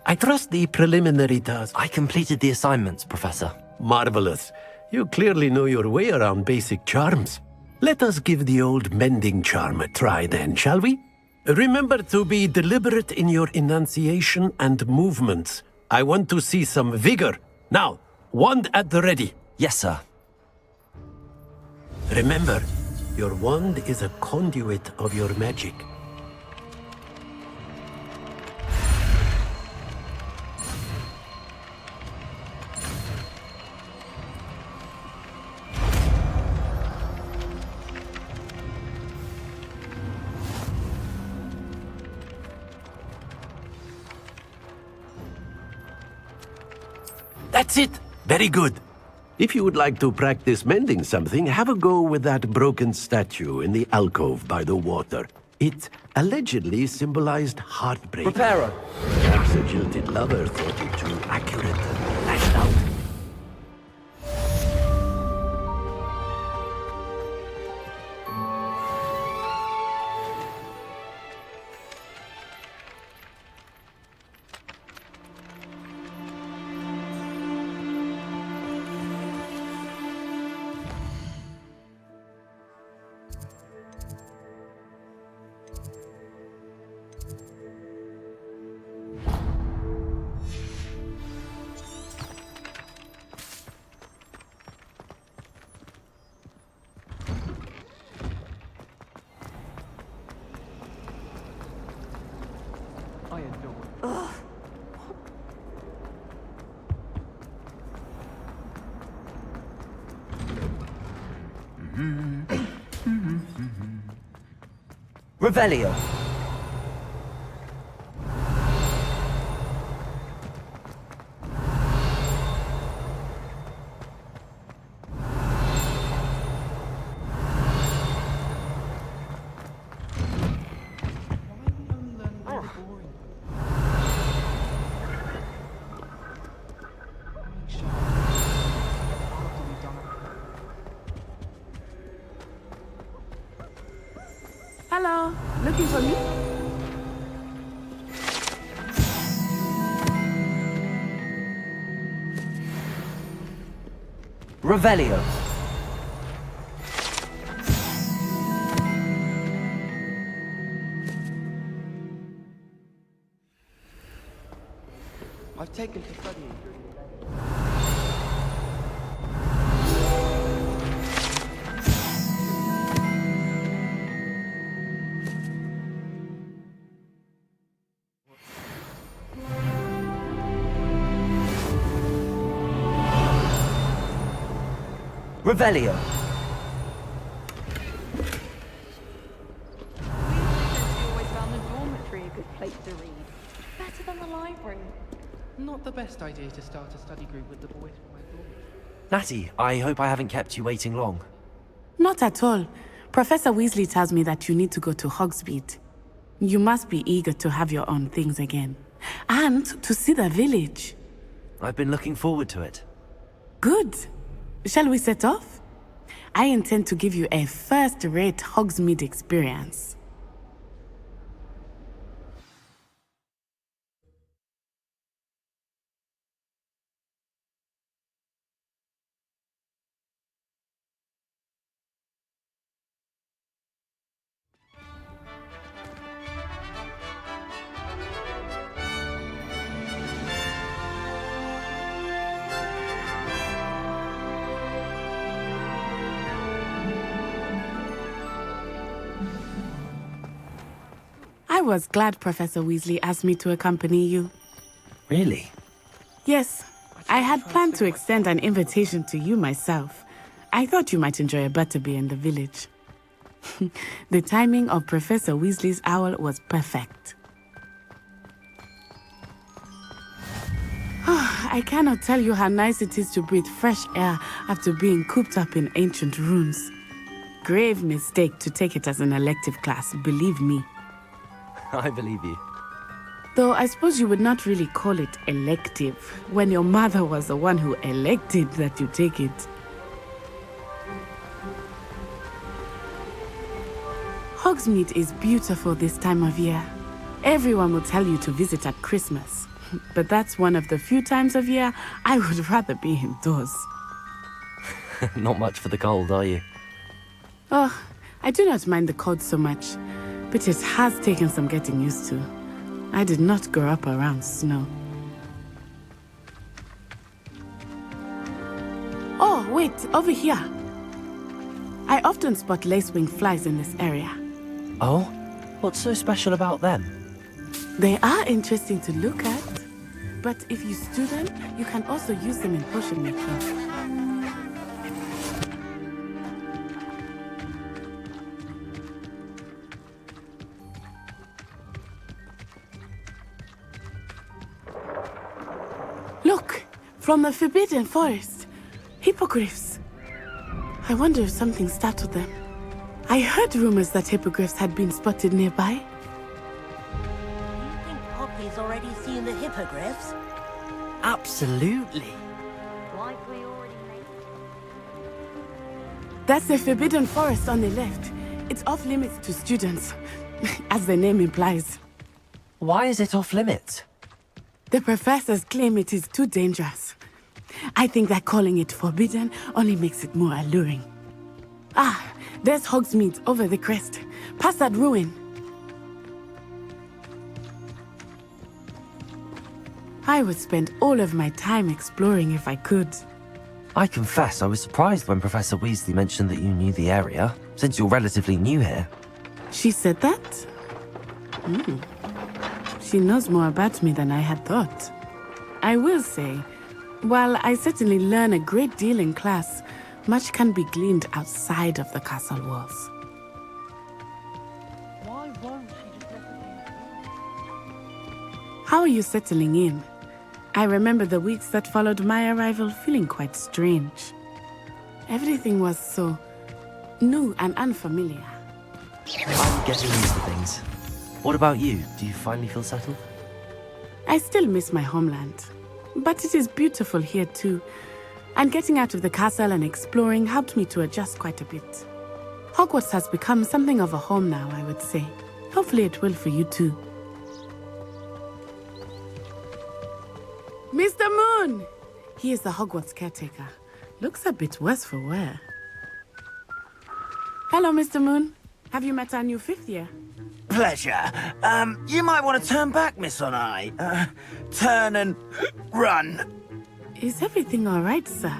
I trust the preliminary task. I completed the assignments, Professor. Marvelous. You clearly know your way around basic charms. Let us give the old mending charm a try then, shall we? Remember to be deliberate in your enunciation and movements. I want to see some vigor. Now, wand at the ready. Yes, sir. Remember, your wand is a conduit of your magic. That's it! Very good. If you would like to practice mending something, have a go with that broken statue in the alcove by the water. It allegedly symbolized heartbreak. Reparo! Perhaps a jilted lover thought it too accurate and lashed out. Revelio. Hello, looking for me? Revelio. I've taken to studying. Revelio. Always found the dormitory a good place to read. Better than the library. Not the best idea to start a study group with the boys from my dormitory. Natty, I hope I haven't kept you waiting long. Not at all. Professor Weasley tells me that you need to go to Hogsmeade. You must be eager to have your own things again. And to see the village. I've been looking forward to it. Good. Shall we set off? I intend to give you a first-rate Hogsmeade experience. was glad Professor Weasley asked me to accompany you. Really? Yes, I had planned to extend an invitation to you myself. I thought you might enjoy a butterbeer in the village. The timing of Professor Weasley's owl was perfect. I cannot tell you how nice it is to breathe fresh air after being cooped up in ancient runes. Grave mistake to take it as an elective class, believe me. I believe you. Though I suppose you would not really call it elective when your mother was the one who elected that you take it. Hogsmeade is beautiful this time of year. Everyone will tell you to visit at Christmas. But that's one of the few times of year I would rather be indoors. Not much for the cold, are you? Oh, I do not mind the cold so much, but it has taken some getting used to. I did not grow up around snow. Oh, wait, over here. I often spot lacewing flies in this area. Oh? What's so special about them? They are interesting to look at, but if you stew them, you can also use them in potion making. Look! From the Forbidden Forest! Hippogriffs! I wonder if something startled them. I heard rumors that hippogriffs had been spotted nearby. Do you think Poppy's already seen the hippogriffs? Absolutely. Like we already made. That's the Forbidden Forest on the left. It's off limits to students, as the name implies. Why is it off limits? The professors claim it is too dangerous. I think that calling it forbidden only makes it more alluring. Ah, there's Hogsmeade over the crest. Past that ruin. I would spend all of my time exploring if I could. I confess I was surprised when Professor Weasley mentioned that you knew the area, since you're relatively new here. She said that? She knows more about me than I had thought. I will say, while I certainly learn a great deal in class, much can be gleaned outside of the castle walls. Why won't she just let it be? How are you settling in? I remember the weeks that followed my arrival feeling quite strange. Everything was so new and unfamiliar. I'm getting used to things. What about you? Do you finally feel settled? I still miss my homeland, but it is beautiful here too. And getting out of the castle and exploring helped me to adjust quite a bit. Hogwarts has become something of a home now, I would say. Hopefully it will for you too. Mr. Moon! He is the Hogwarts caretaker. Looks a bit worse for wear. Hello, Mr. Moon. Have you met our new fifth year? Pleasure. You might want to turn back, Miss Onai. Turn and run. Is everything all right, sir?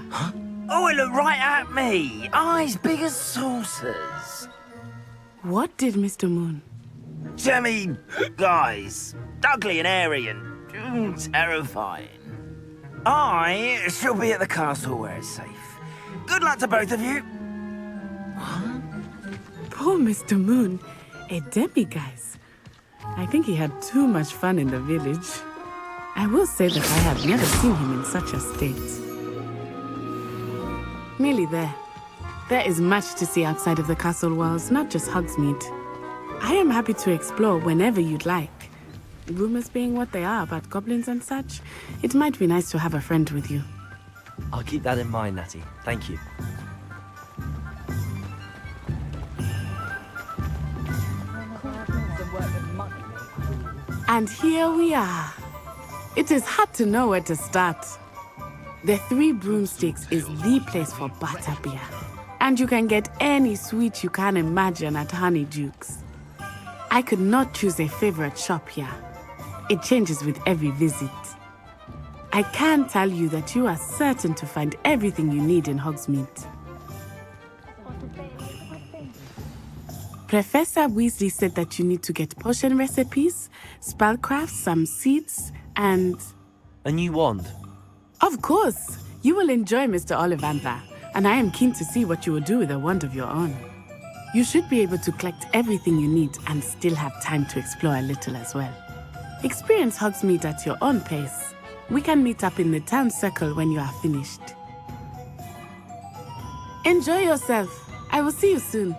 Oh, it looked right at me. Eyes big as saucers. What did Mr. Moon? Jemmy guys. Ugly and airy and terrifying. I shall be at the castle where it's safe. Good luck to both of you. Poor Mr. Moon. A demiguise. I think he had too much fun in the village. I will say that I have never seen him in such a state. Nearly there. There is much to see outside of the castle walls, not just Hogsmeade. I am happy to explore whenever you'd like. Rumors being what they are about goblins and such, it might be nice to have a friend with you. I'll keep that in mind, Natty. Thank you. And here we are. It is hard to know where to start. The Three Broomsticks is the place for butterbeer. And you can get any sweet you can imagine at Honeyduke's. I could not choose a favorite shop here. It changes with every visit. I can tell you that you are certain to find everything you need in Hogsmeade. Professor Weasley said that you need to get potion recipes, spellcraft, some seeds, and... A new wand? Of course! You will enjoy Mr. Ollivander, and I am keen to see what you will do with a wand of your own. You should be able to collect everything you need and still have time to explore a little as well. Experience Hogsmeade at your own pace. We can meet up in the town circle when you are finished. Enjoy yourself. I will see you soon.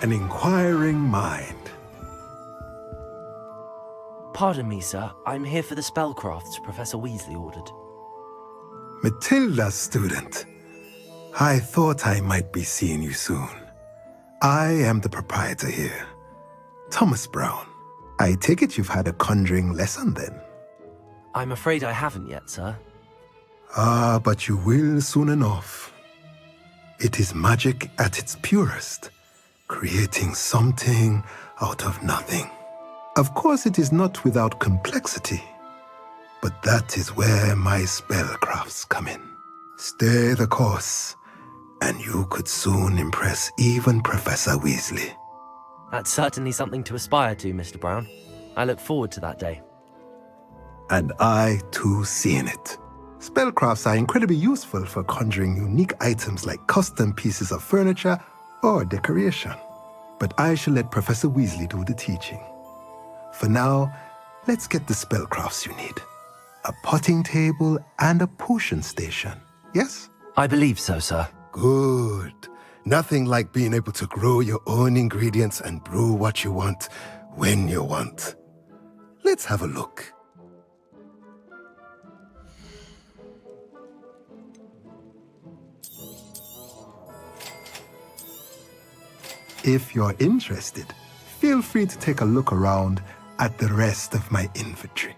An inquiring mind. Pardon me, sir. I'm here for the spellcrafts Professor Weasley ordered. Matilda, student. I thought I might be seeing you soon. I am the proprietor here, Thomas Brown. I take it you've had a conjuring lesson then? I'm afraid I haven't yet, sir. Ah, but you will soon enough. It is magic at its purest, creating something out of nothing. Of course, it is not without complexity, but that is where my spellcrafts come in. Stay the course, and you could soon impress even Professor Weasley. That's certainly something to aspire to, Mr. Brown. I look forward to that day. And I, too, seeing it. Spellcrafts are incredibly useful for conjuring unique items like custom pieces of furniture or decoration. But I shall let Professor Weasley do the teaching. For now, let's get the spellcrafts you need. A potting table and a potion station, yes? I believe so, sir. Good. Nothing like being able to grow your own ingredients and brew what you want, when you want. Let's have a look. If you're interested, feel free to take a look around at the rest of my inventory.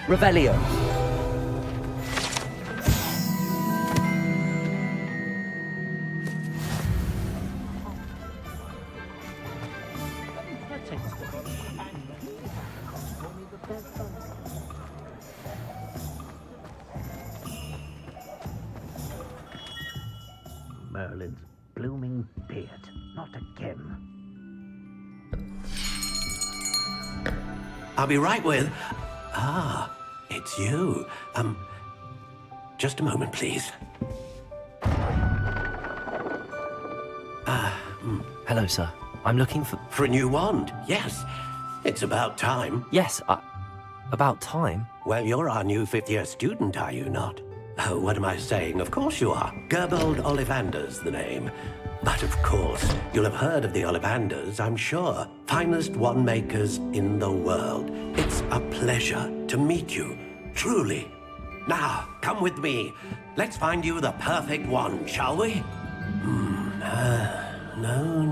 Revelio. Merlin's blooming beard, not again. I'll be right with... Ah, it's you. Just a moment, please. Hello, sir. I'm looking for... For a new wand, yes. It's about time. Yes, about time? Well, you're our new fifth-year student, are you not? Oh, what am I saying? Of course you are. Gerbold Ollivander's the name. But of course, you'll have heard of the Ollivanders, I'm sure. Finest wand makers in the world. It's a pleasure to meet you, truly. Now, come with me. Let's find you the perfect wand, shall we? No,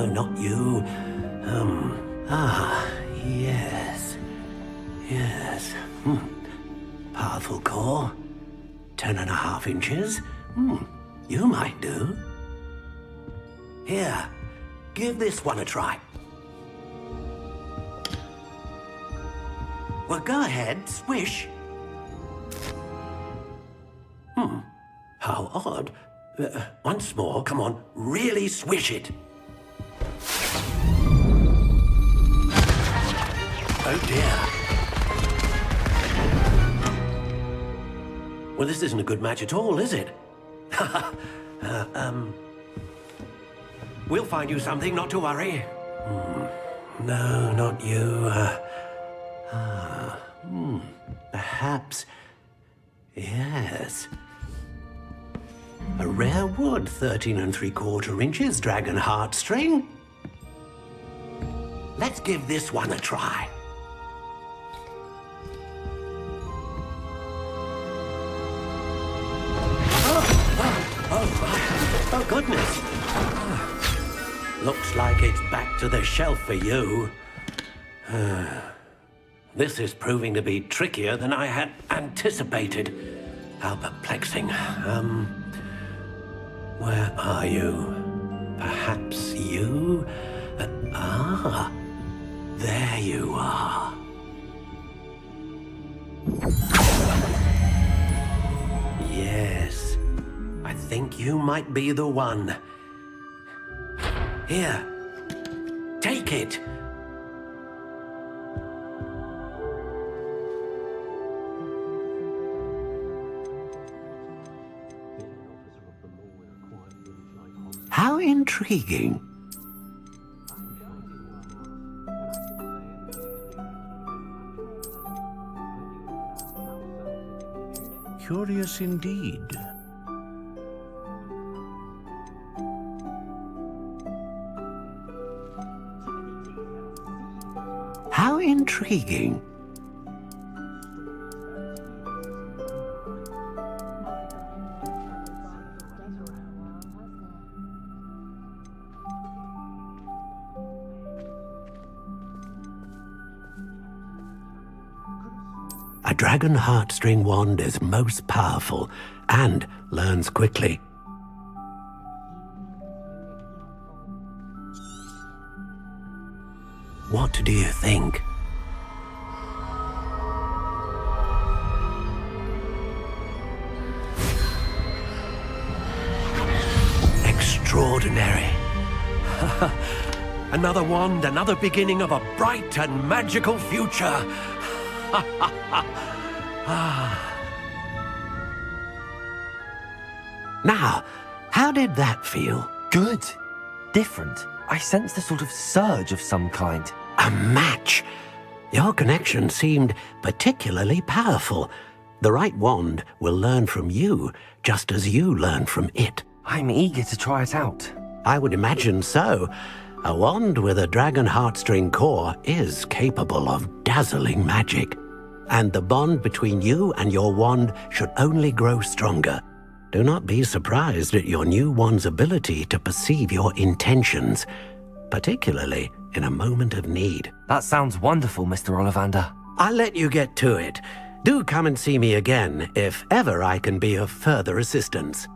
not you. Yes. Powerful core. 10.5 inches. You might do. Here, give this one a try. Well, go ahead, swish. How odd. Once more, come on, really swish it. Oh dear. Well, this isn't a good match at all, is it? We'll find you something, not to worry. No, not you. Perhaps. Yes. A rare wood, 13 3/4 inches, dragon heartstring. Let's give this one a try. Oh, goodness. Looks like it's back to the shelf for you. This is proving to be trickier than I had anticipated. How perplexing. Where are you? Perhaps you? There you are. Yes. I think you might be the one. Here. Take it. How intriguing. Curious indeed. How intriguing. A dragon heartstring wand is most powerful and learns quickly. What do you think? Extraordinary. Another wand, another beginning of a bright and magical future. Now, how did that feel? Good. Different. I sensed a sort of surge of some kind. A match. Your connection seemed particularly powerful. The right wand will learn from you, just as you learn from it. I'm eager to try it out. I would imagine so. A wand with a dragon heartstring core is capable of dazzling magic. And the bond between you and your wand should only grow stronger. Do not be surprised at your new wand's ability to perceive your intentions, particularly in a moment of need. That sounds wonderful, Mr. Ollivander. I'll let you get to it. Do come and see me again if ever I can be of further assistance.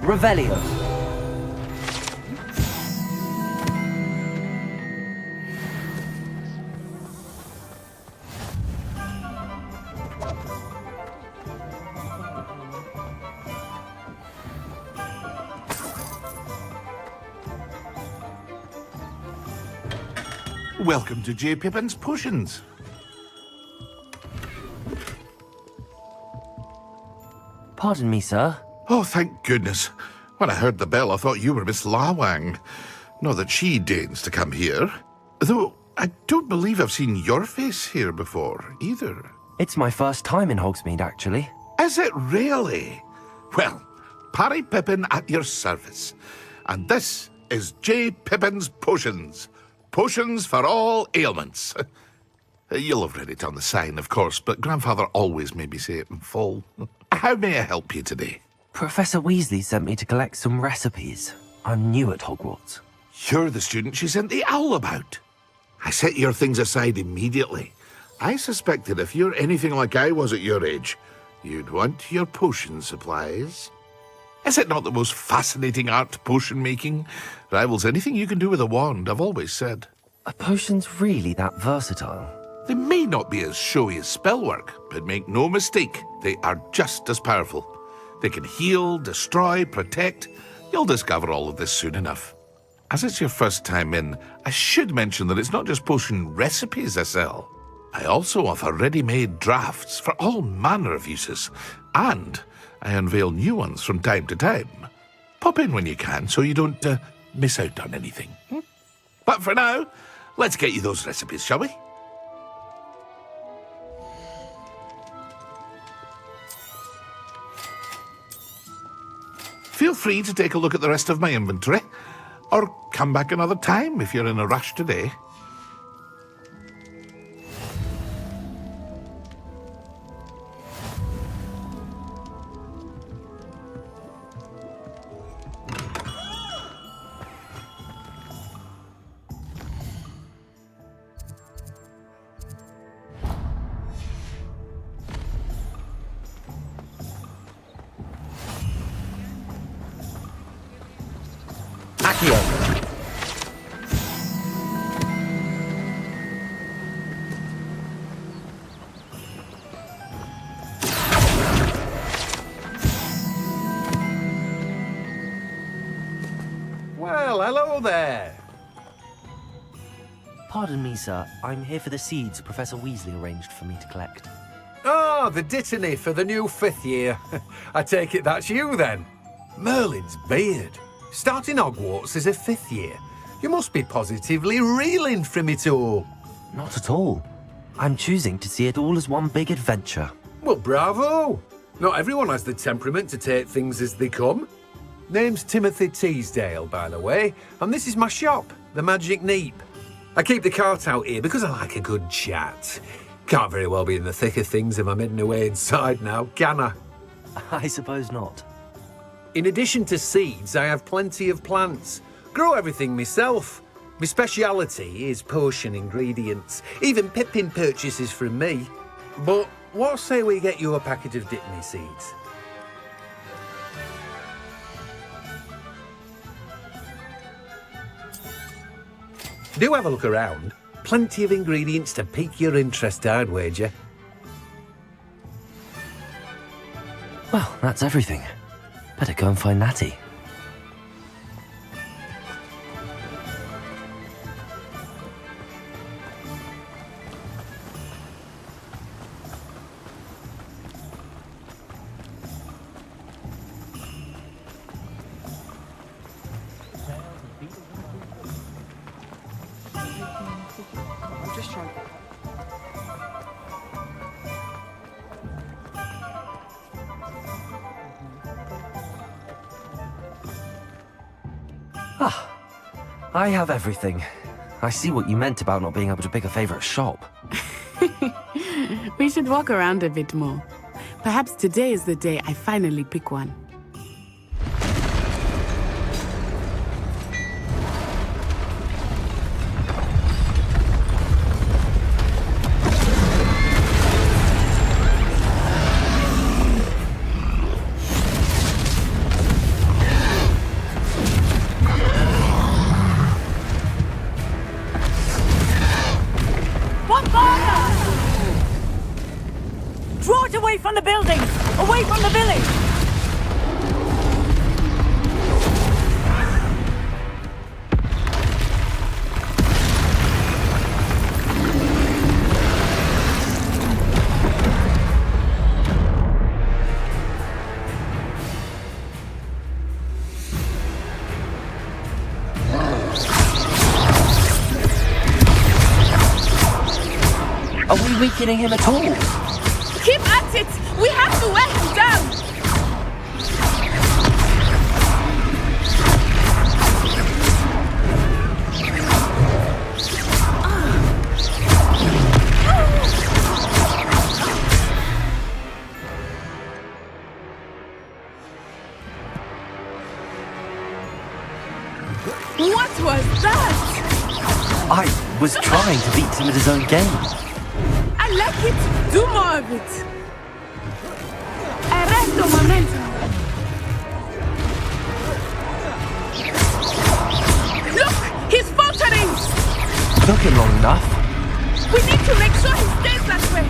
Revelio. Welcome to J. Pippin's Potions. Pardon me, sir. Oh, thank goodness. When I heard the bell, I thought you were Miss Lawang. Not that she deigns to come here. Though, I don't believe I've seen your face here before, either. It's my first time in Hogsmeade, actually. Is it really? Well, Parry Pippin at your service. And this is J. Pippin's Potions. Potions for all ailments. You'll have read it on the sign, of course, but Grandfather always made me say it in full. How may I help you today? Professor Weasley sent me to collect some recipes. I'm new at Hogwarts. You're the student she sent the owl about. I set your things aside immediately. I suspected if you're anything like I was at your age, you'd want your potion supplies. Is it not the most fascinating art, potion making? Rivals anything you can do with a wand, I've always said. Are potions really that versatile? They may not be as showy as spellwork, but make no mistake, they are just as powerful. They can heal, destroy, protect. You'll discover all of this soon enough. As it's your first time in, I should mention that it's not just potion recipes I sell. I also offer ready-made drafts for all manner of uses, and I unveil new ones from time to time. Pop in when you can so you don't miss out on anything. But for now, let's get you those recipes, shall we? Feel free to take a look at the rest of my inventory, or come back another time if you're in a rush today. Well, hello there. Pardon me, sir. I'm here for the seeds Professor Weasley arranged for me to collect. Oh, the dittany for the new 5th year. I take it that's you, then. Merlin's beard. Starting Hogwarts as a 5th year. You must be positively reeling from it all. Not at all. I'm choosing to see it all as one big adventure. Well, bravo. Not everyone has the temperament to take things as they come. Name's Timothy Teasdale, by the way, and this is my shop, the Magic Neep. I keep the cart out here because I like a good chat. Can't very well be in the thick of things if I'm hidden away inside now, can I? I suppose not. In addition to seeds, I have plenty of plants. Grow everything myself. My speciality is potion ingredients. Even Pippin purchases from me. But what say we get you a packet of Dittany seeds? Do have a look around. Plenty of ingredients to pique your interest, I'd wager. Well, that's everything. Better go and find Natty. I'm just trying. I have everything. I see what you meant about not being able to pick a favorite shop. We should walk around a bit more. Perhaps today is the day I finally pick one. Draw it away from the buildings! Away from the village! Are we weakening him at all? Keep at it! We have to wear him down! What was that? I was trying to beat him at his own game. I like it. Do more of it. Arresto momento. Look! He's faltering! Took him long enough. We need to make sure he stays that way.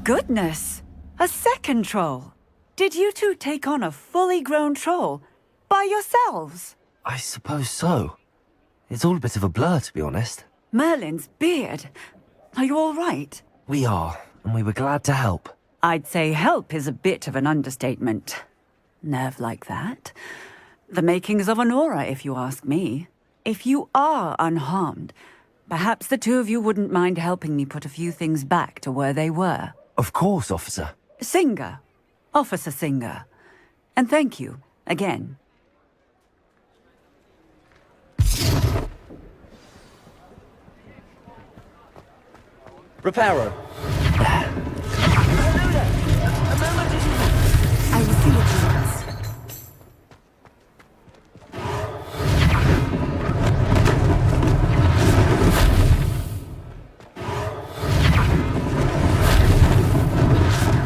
Goodness! A second troll! Did you two take on a fully grown troll? By yourselves? I suppose so. It's all a bit of a blur, to be honest. Merlin's beard. Are you all right? We are, and we were glad to help. I'd say help is a bit of an understatement. Nerve like that. The makings of an aura, if you ask me. If you are unharmed, perhaps the two of you wouldn't mind helping me put a few things back to where they were. Of course, officer. Singer. Officer Singer. And thank you, again. Reparo. I will see what he wants.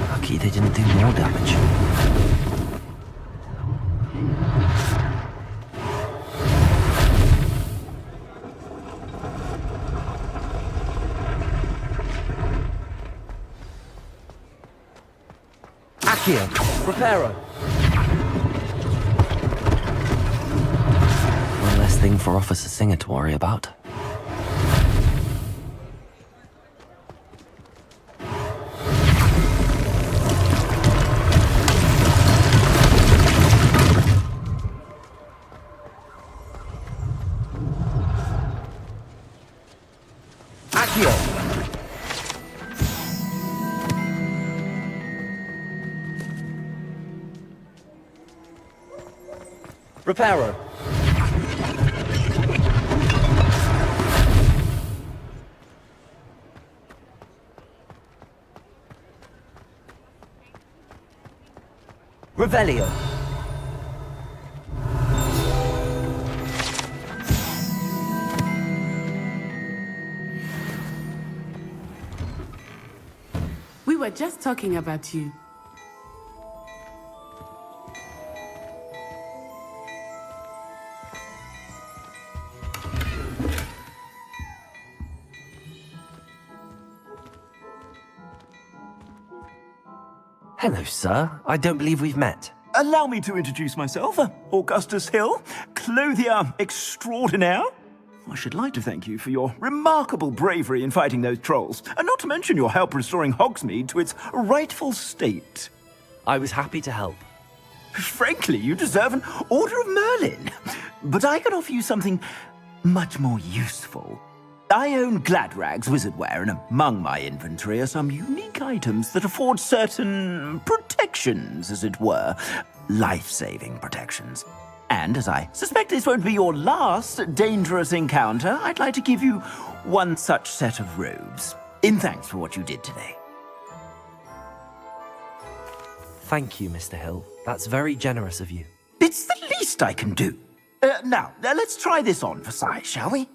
Lucky they didn't do more damage. Accio, Reparo. One less thing for Officer Singer to worry about. Accio. Reparo. Revelio. We were just talking about you. Hello, sir. I don't believe we've met. Allow me to introduce myself, Augustus Hill, clothier extraordinaire. I should like to thank you for your remarkable bravery in fighting those trolls, and not to mention your help restoring Hogsmeade to its rightful state. I was happy to help. Frankly, you deserve an Order of Merlin. But I can offer you something much more useful. I own Gladrag's wizardware, and among my inventory are some unique items that afford certain protections, as it were. Life-saving protections. And as I suspect this won't be your last dangerous encounter, I'd like to give you one such set of robes, in thanks for what you did today. Thank you, Mr. Hill. That's very generous of you. It's the least I can do. Now, let's try this on for size, shall we?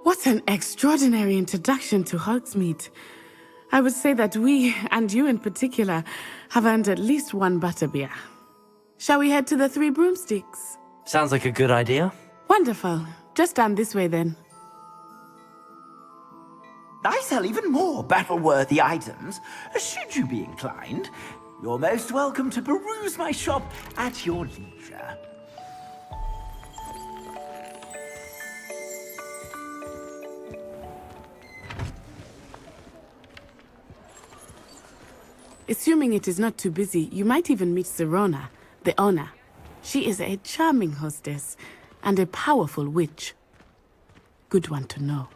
What an extraordinary introduction to Hogsmeade. I would say that we, and you in particular, have earned at least one butterbeer. Shall we head to the Three Broomsticks? Sounds like a good idea. Wonderful. Just down this way then. I sell even more battle-worthy items. Should you be inclined, you're most welcome to peruse my shop at your leisure. Assuming it is not too busy, you might even meet Sirona, the owner. She is a charming hostess and a powerful witch. Good one to know.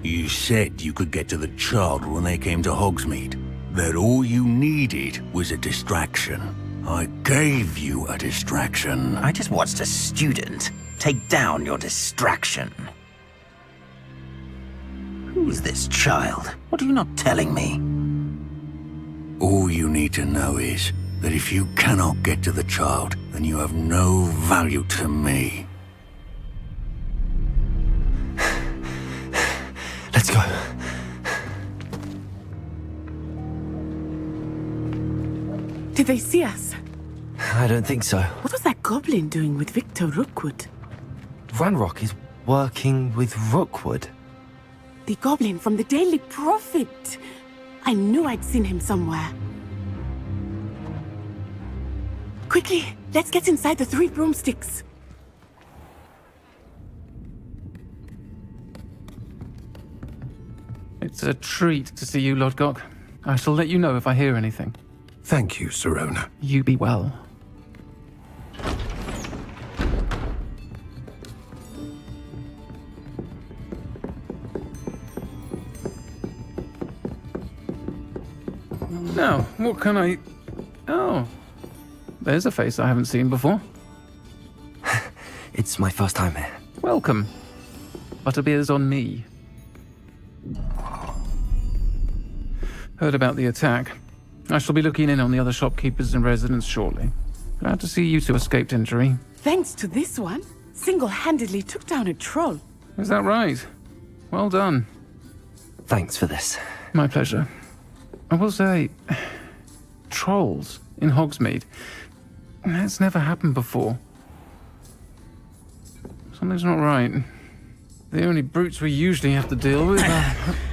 You said you could get to the child when they came to Hogsmeade. That all you needed was a distraction. I gave you a distraction. I just watched a student take down your distraction. Who is this child? What are you not telling me? All you need to know is that if you cannot get to the child, then you have no value to me. Let's go. Did they see us? I don't think so. What was that goblin doing with Victor Rookwood? Ranrock is working with Rookwood. The goblin from the Daily Prophet. I knew I'd seen him somewhere. Quickly, let's get inside the 3 broomsticks. It's a treat to see you, Lodgok. I shall let you know if I hear anything. Thank you, Sirona. You be well. Now, what can I... Oh, there's a face I haven't seen before. It's my first time here. Welcome. Butterbeer's on me. Heard about the attack. I shall be looking in on the other shopkeepers and residents shortly. Glad to see you two escaped injury. Thanks to this one, single-handedly took down a troll. Is that right? Well done. Thanks for this. My pleasure. I will say, trolls in Hogsmeade. That's never happened before. Something's not right. The only brutes we usually have to deal with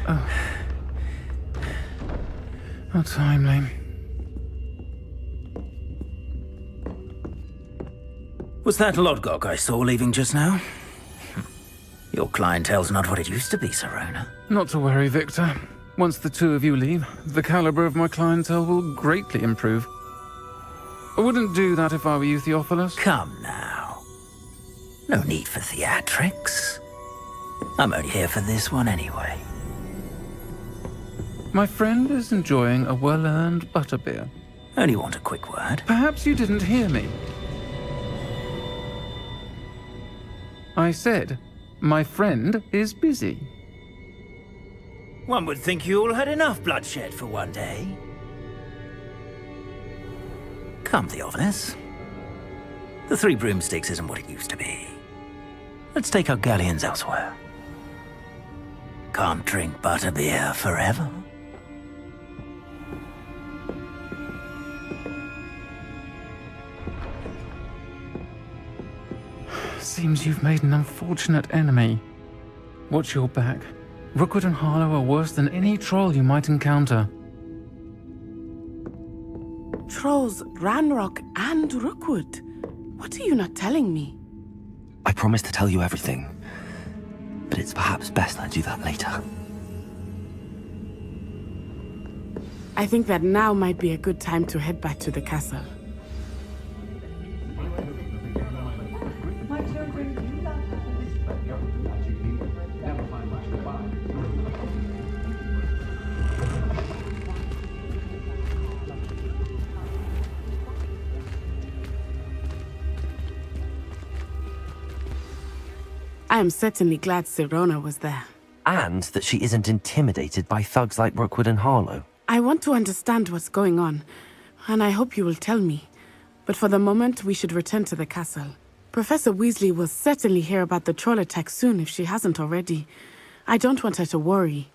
are... How timely. Was that Lodgok I saw leaving just now? Your clientele's not what it used to be, Sirona. Not to worry, Victor. Once the two of you leave, the caliber of my clientele will greatly improve. I wouldn't do that if I were you, Theophilus. Come now. No need for theatrics. I'm only here for this one anyway. My friend is enjoying a well-earned butterbeer. Only want a quick word. Perhaps you didn't hear me. I said, my friend is busy. One would think you all had enough bloodshed for one day. Come, Theophilus. The 3 broomsticks isn't what it used to be. Let's take our galleons elsewhere. Can't drink butterbeer forever. Seems you've made an unfortunate enemy. Watch your back. Rookwood and Harlow are worse than any troll you might encounter. Trolls, Ranrock, and Rookwood. What are you not telling me? I promised to tell you everything, but it's perhaps best I do that later. I think that now might be a good time to head back to the castle. I am certainly glad Sirona was there. And that she isn't intimidated by thugs like Rookwood and Harlow. I want to understand what's going on, and I hope you will tell me. But for the moment, we should return to the castle. Professor Weasley will certainly hear about the troll attack soon if she hasn't already. I don't want her to worry.